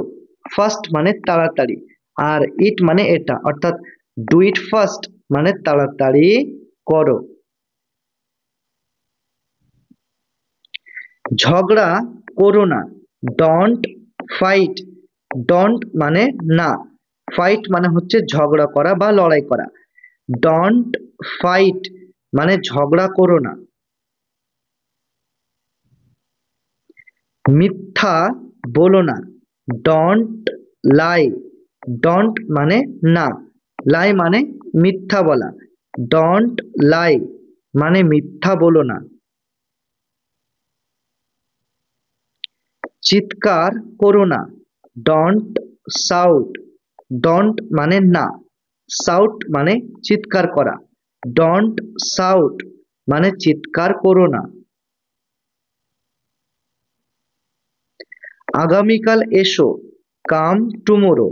ফার্স্ট মানে তাড়াতাড়ি, আর ইট মানে এটা, অর্থাৎ ডু ইট ফার্স্ট মানে তাড়াতাড়ি করো। ঝগড়া করো না, ডোন্ট ফাইট, ডোন্ট মানে না, ফাইট মানে হচ্ছে ঝগড়া করা বা লড়াই করা, ডোন্ট ফাইট মানে ঝগড়া করো না। মিথ্যা বলো না, ডোন্ট লাই, ডোন্ট মানে না, লাই মানে মিথ্যা বলা, ডোন্ট লাই মানে মিথ্যা বলো না। চিৎকার করো না, ডোন্ট শাউট, ডোন্ট মানে না, শাউট মানে চিৎকার করা, ডোন্ট শাউট মানে চিৎকার করো না। আগামীকাল এসো, কাম টুমোরো,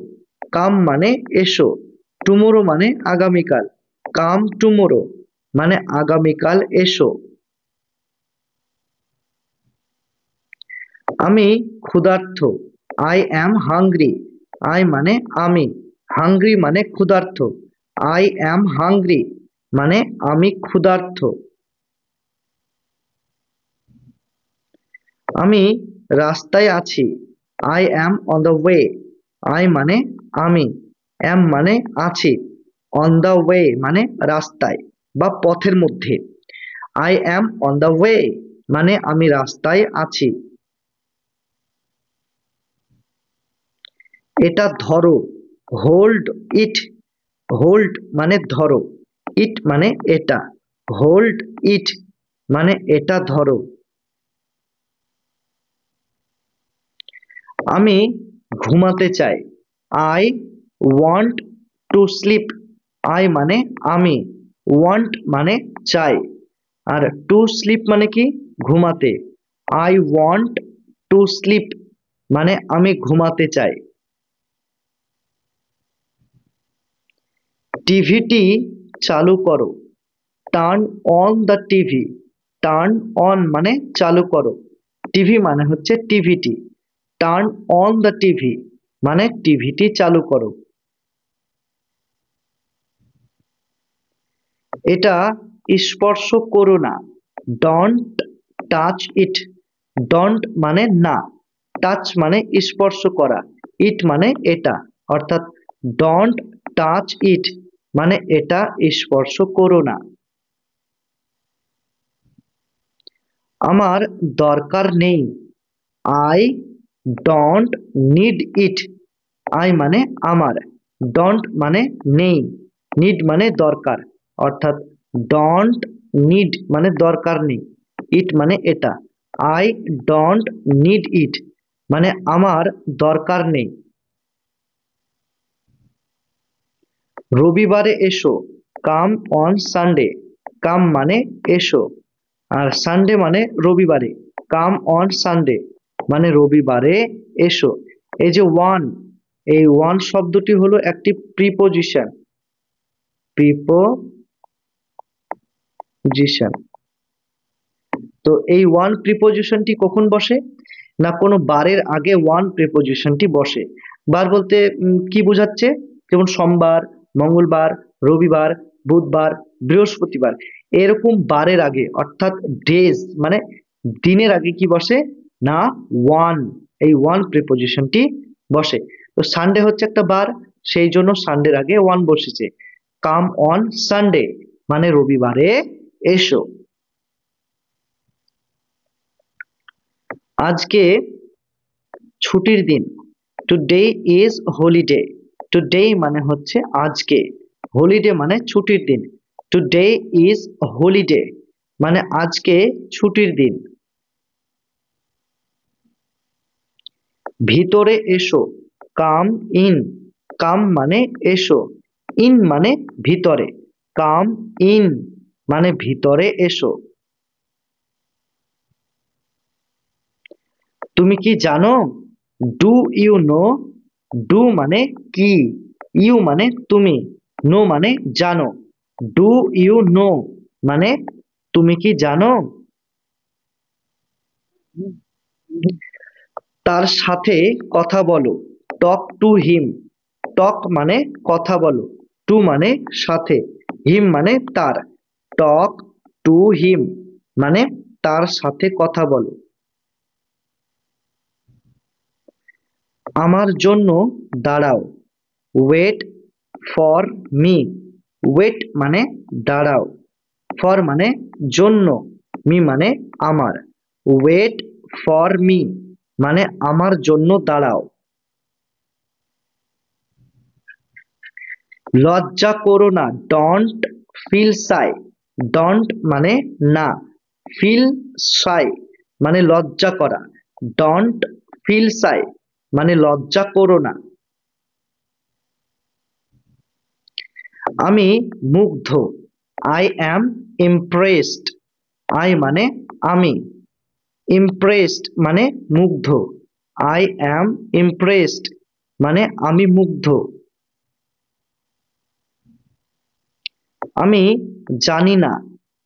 কাম মানে এসো, টুমোরো মানে আগামীকাল, কাম টুমোরো মানে আগামীকাল এসো। আমি ক্ষুধার্ত, আই অ্যাম হাংরি, আই মানে আমি, হাংরি মানে ক্ষুধার্ত, আই অ্যাম হাংরি মানে আমি ক্ষুধার্ত। আমি রাস্তায় আছি, I am on the way, I মানে আমি, অ্যাম মানে আছি, অন দ্য ওয়ে মানে রাস্তায় বা পথের মধ্যে, I am on the way মানে আমি রাস্তায় আছি। এটা ধরো, হোল্ড ইট, হোল্ড মানে ধরো, ইট মানে এটা, হোল্ড ইট মানে এটা ধরো। আমি ঘুমাতে চাই, I want to sleep, I মানে আমি, ওয়ান্ট মানে চাই, আর টু স্লিপ মানে কি ঘুমাতে, আই ওয়ান্ট টু স্লিপ মানে আমি ঘুমাতে চাই। টিভিটি চালু করো, turn on the TV, turn on মানে চালু করো, টিভি মানে হচ্ছে টিভিটি, টার্ন অন দ্য টিভি মানে টিভিটি চালু করো। এটা স্পর্শ করো না, ডোন্ট টাচ ইট, ডোন্ট মানে না, টাচ মানে স্পর্শ করা, ইট মানে এটা, অর্থাৎ ডোন্ট টাচ ইট মানে এটা স্পর্শ করো না। আমার দরকার নেই, I don't need it, I মানে আমার, ডোন্ট মানে নেই, নিড মানে দরকার, অর্থাৎ ডোন্ট নিড মানে দরকার নেই, ইট মানে এটা। আই ডোন্ট নিড ইট মানে আমার দরকার নেই। রবিবারে এসো, কাম অন সানডে, কাম মানে এসো, আর সানডে মানে রবিবারে, কাম অন সানডে মানে রবিবারে এসো। এই যে ওয়ান, এই ওয়ান শব্দটি হলো একটি প্রিপোজিশন, প্রিপোজিশন। তো এই ওয়ান প্রিপোজিশনটি কখন বসে? না কোনো বারের আগে ওয়ান প্রিপোজিশনটি বসে। বার বলতে কি বোঝাচ্ছে? যেমন সোমবার, মঙ্গলবার, রবিবার, বুধবার, বৃহস্পতিবার, এরকম বারের আগে, অর্থাৎ ডেজ মানে দিনের আগে কি বসে? না ওয়ান, এই ওয়ান প্রিপোজিশনটি বসে। তো সানডে হচ্ছে একটা বার, সেই জন্য সানডের আগে ওয়ান বসেছে। কাম অন সানডে মানে রবিবারে এসো। আজকে ছুটির দিন, টুডে ইজ হলিডে, টুডে মানে হচ্ছে আজকে, হলিডে মানে ছুটির দিন, টুডে ইজ হলিডে মানে আজকে ছুটির দিন। ভিতরে এসো, কাম ইন, কাম মানে এসো, ইন মানে ভিতরে, কাম ইন মানে ভিতরে এসো। তুমি কি জানো? ডু ইউ নো, ডু মানে কি, ইউ মানে তুমি, নো মানে জানো, ডু ইউ নো মানে তুমি কি জানো? তার সাথে কথা বলো, টক টু হিম, টক মানে কথা বলো, টু মানে সাথে, হিম মানে তার, টক টু হিম মানে তার সাথে কথা বলো। আমার জন্য দাঁড়াও, ওয়েট ফর মি, ওয়েট মানে দাঁড়াও, ফর মানে জন্য, মি মানে আমার, ওয়েট ফর মি মানে আমার জন্য দাঁড়াও। লজ্জা করো না, ডোন্ট ফিল শাই, ডোন্ট মানে না, ফিল শাই মানে লজ্জা করা, ডোন্ট ফিল শাই মানে লজ্জা করো না। আমি মুগ্ধ, আই অ্যাম ইমপ্রেসড, আই মানে আমি, ইমপ্রেসড মানে মুগ্ধ, আই অ্যাম ইমপ্রেসড মানে আমি মুগ্ধ। আমি জানি না,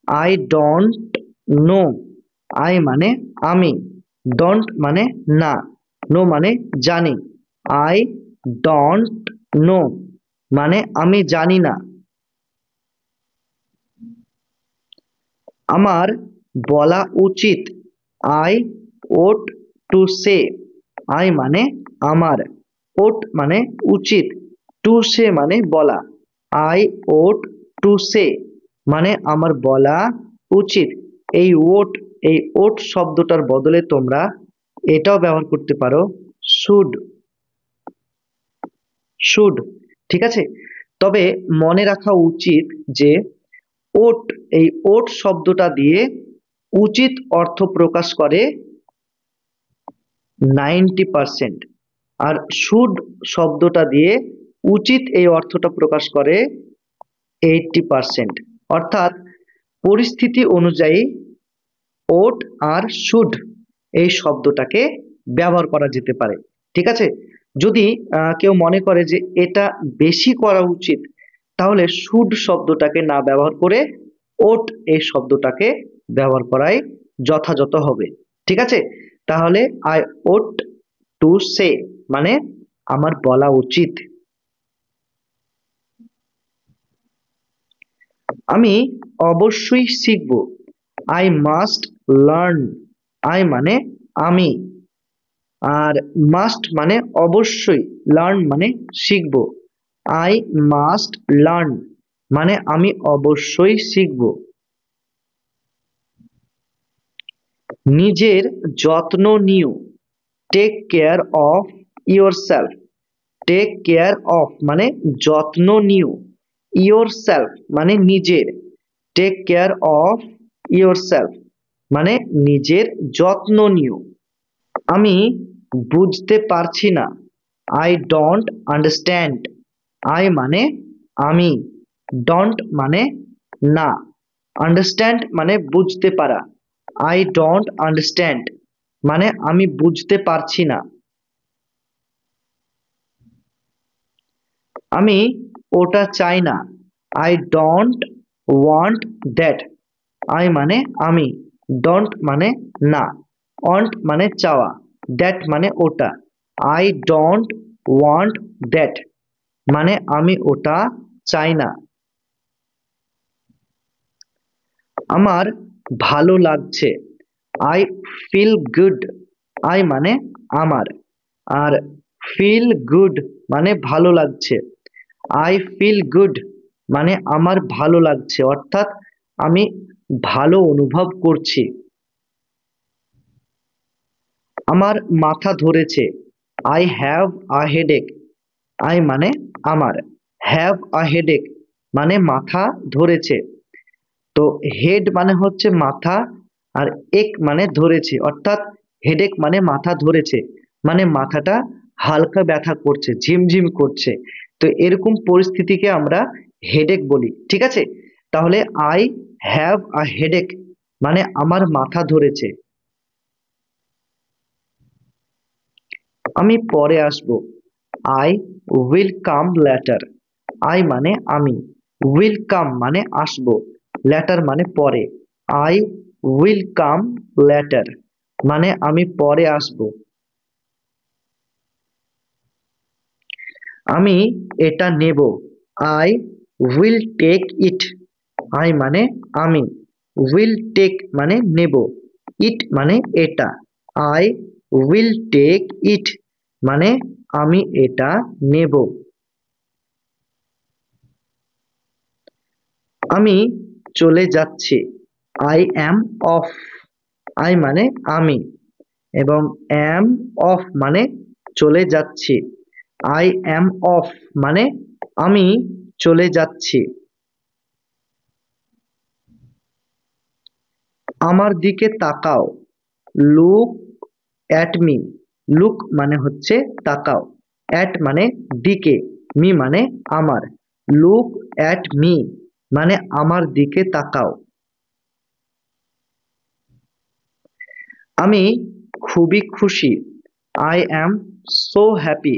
আই ডোন্ট নো, আই মানে আমি, ডোন্ট মানে না, নো মানে জানি, আই ডোন্ট নো মানে আমি জানি না। আমার বলা উচিত, I ought to say, I মানে আমার, ওট মানে উচিত, টু সে মানে বলা, আই ওট টু সে মানে আমার বলা উচিত। এই ওট, এই ওট শব্দটার বদলে তোমরা এটাও ব্যবহার করতে পারো, শুড, শুড, ঠিক আছে। তবে মনে রাখা উচিত যে ওট, এই ওট শব্দটা দিয়ে উচিত অর্থ প্রকাশ করে 90%, আর শুড শব্দটা দিয়ে উচিত এই অর্থটা প্রকাশ করে 80%। অর্থাৎ পরিস্থিতি অনুযায়ী ওট আর শুড এই শব্দটাকে ব্যবহার করা যেতে পারে, ঠিক আছে। যদি কেউ মনে করে যে এটা বেশি করা উচিত, তাহলে শুড শব্দটাকে না ব্যবহার করে ওট এই শব্দটাকে ব্যবহার করাই যথাযথ হবে, ঠিক আছে। তাহলে আই ওট টু সে মানে আমার বলা উচিত। আমি অবশ্যই শিখব, আই মাস্ট লার্ন, আই মানে আমি, আর মাস্ট মানে অবশ্যই, লার্ন মানে শিখব, আই মাস্ট লার্ন মানে আমি অবশ্যই শিখব। নিজের যত্ন নিও, take care of yourself, take care of মানে যত্ন নিও, ইয়োর সেলফ মানে নিজের, take care of yourself মানে নিজের যত্ন নিও। আমি বুঝতে পারছি না, আই ডোন্ট আন্ডারস্ট্যান্ড, আই মানে আমি, ডোন্ট মানে না, আন্ডারস্ট্যান্ড মানে বুঝতে পারা, আই ডোন্ট আন্ডারস্ট্যান্ড মানে আমি বুঝতে পারছি না। আমি ওটা চাই না, I don't want that, I মানে আমি, ডোন্ট মানে না, ওয়ান্ট মানে চাওয়া, দ্যাট মানে ওটা, আই ডোন্ট ওয়ান্ট দ্যাট মানে আমি ওটা চাই না। আমার ভালো লাগছে, আই ফিল গুড, আই মানে আমার, আর ফিল গুড মানে ভালো লাগছে, আই ফিল গুড মানে আমার ভালো লাগছে, অর্থাৎ আমি ভালো অনুভব করছি। আমার মাথা ধরেছে, I have a headache, I মানে আমার, হ্যাভ আ হেডেক মানে মাথা ধরেছে। তো হেড মানে হচ্ছে মাথা, আর এক মানে ধরেছে, অর্থাৎ হেডেক মানে মাথা ধরেছে, মানে মাথাটা হালকা ব্যথা করছে, ঝিমঝিম করছে। তো এরকম পরিস্থিতিকে আমরা হেডেক বলি, ঠিক আছে? তাহলে আই হ্যাভ আ হেডেক মানে আমার মাথা ধরেছে। আমি পরে আসবো, I will come later, I মানে আমি, উইল কাম মানে আসবো, লেটার মানে পরে, আই উইল কাম লেটার মানে আমি পরে আসবো। আমি এটা নেব, I will take it, I মানে আমি, উইল টেক মানে নেব, ইট মানে এটা, আই উইল টেক ইট মানে আমি এটা নেব। আমি চলে যাচ্ছি, আই অ্যাম অফ, আই মানে আমি, এবং অ্যাম অফ মানে চলে যাচ্ছি, আই অ্যাম অফ মানে আমি চলে যাচ্ছি। আমার দিকে তাকাও, লুক অ্যাট মি, লুক মানে হচ্ছে তাকাও, অ্যাট মানে দিকে, মি মানে আমার, লুক অ্যাট মি মানে আমার দিকে তাকাও। আমি খুবই খুশি, I am so happy,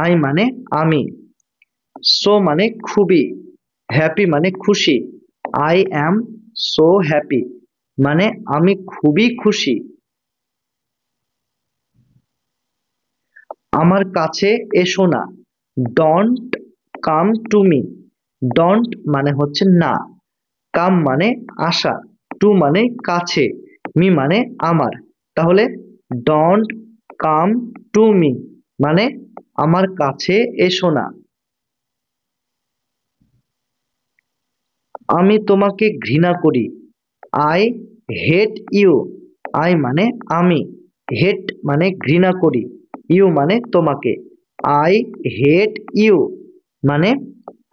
I মানে আমি, সো মানে খুবই, হ্যাপি মানে খুশি, আই অ্যাম সো হ্যাপি মানে আমি খুবই খুশি। আমার কাছে এসো না, don't come to me, don't মানে হচ্ছে না, কাম মানে আসা, টু মানে কাছে, মি মানে আমার, তাহলে ডোন্ট কাম টু মি মানে আমার কাছে এসো না। আমি তোমাকে ঘৃণা করি, আই হেট ইউ, আই মানে আমি, হেট মানে ঘৃণা করি, ইউ মানে তোমাকে, আই হেট ইউ মানে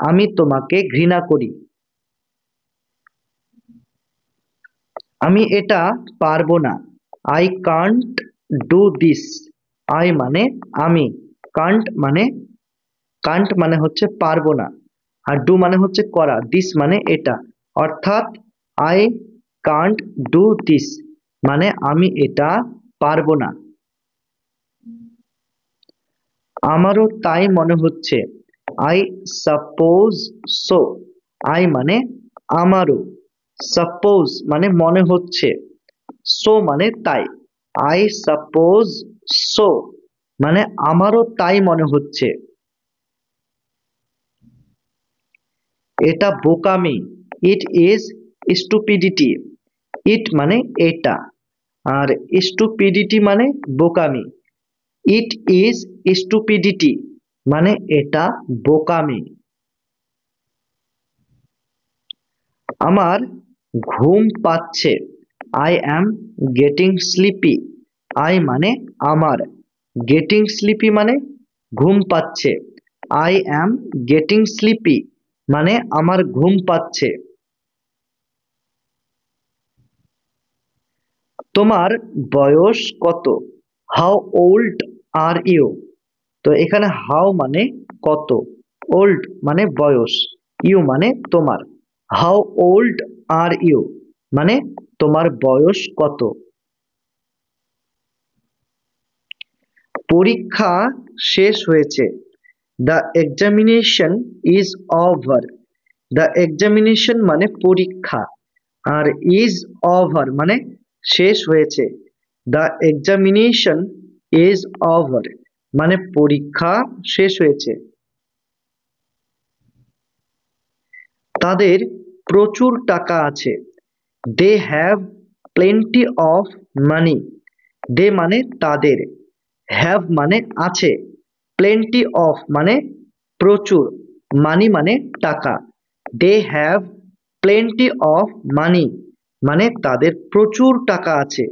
আমি তোমাকে ঘৃণা করি। আমি এটা পারবো না, I can't do this, I মানে আমি, কান্ট মানে হচ্ছে পারবো না, আর ডু মানে হচ্ছে করা, দিস মানে এটা, অর্থাৎ আই কান্ট ডু দিস মানে আমি এটা পারবো না। আমারও তাই মনে হচ্ছে, আই সাপোজ সো, আই মানে আমারও, সাপোজ মানে মনে হচ্ছে, সো মানে তাই, আই সাপোজ সো মানে আমারও তাই মনে হচ্ছে। এটা বোকামি, ইট ইজ স্টুপিডিটি, ইট মানে এটা, আর স্টুপিডিটি মানে বোকামি, ইট ইজ স্টুপিডিটি মানে এটা বোকামি। আমার ঘুম পাচ্ছে, I am getting sleepy, I মানে আমার, গেটিং স্লিপি মানে ঘুম পাচ্ছে। আই অ্যাম গেটিং স্লিপি মানে আমার ঘুম পাচ্ছে। তোমার বয়স কত? How old are you? তো এখানে হাউ মানে কত, ওল্ড মানে বয়স, ইউ মানে তোমার। হাউ ওল্ড আর ইউ মানে তোমার বয়স কত। পরীক্ষা শেষ হয়েছে। The examination is over. The examination মানে পরীক্ষা, আর ইজ ওভার মানে শেষ হয়েছে। দ্য এক্সামিনেশন ইজ ওভার মানে পরীক্ষা শেষ হয়েছে। তাদের প্রচুর টাকা আছে। They have plenty of money. They মানে তাদের, হ্যাভ মানে আছে, প্লেন্টি অফ মানে প্রচুর, মানি মানে টাকা। They have plenty of money মানে তাদের প্রচুর টাকা আছে।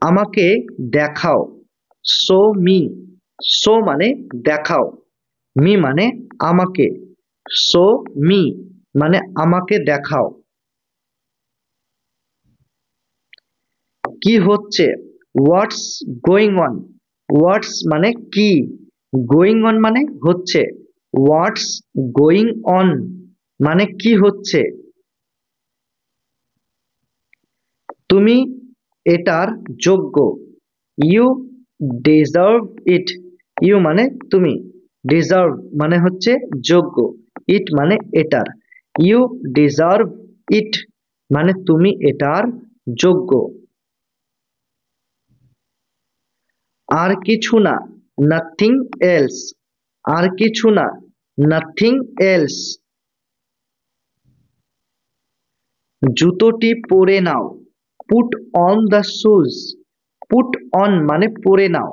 আমাকে দেখাও। Show me. শো মানে দেখাও, মি মানে আমাকে, শো মি মানে আমাকে দেখাও। কি হচ্ছে? What's going on. হোয়াটস মানে কি, গোয়িং অন মানে হচ্ছে, হোয়াটস গোয়িং অন মানে কি হচ্ছে। তুমি এটার যোগ্য। You deserve it. ইউ মানে তুমি, ডিজার্ভ মানে হচ্ছে যোগ্য, ইট মানে এটার। ইউ ডিজার্ভ ইট মানে তুমি এটার যোগ্য। আর কিছু না, নাথিং এলস। আর কিছু না, নাথিং এলস। জুতোটি পরে নাও। Put on the shoes. Put on মানে পরে নাও,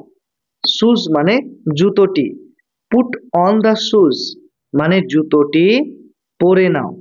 শুজ মানে জুতোটি। পুট অন দ্য শুজ মানে জুতোটি পরে নাও।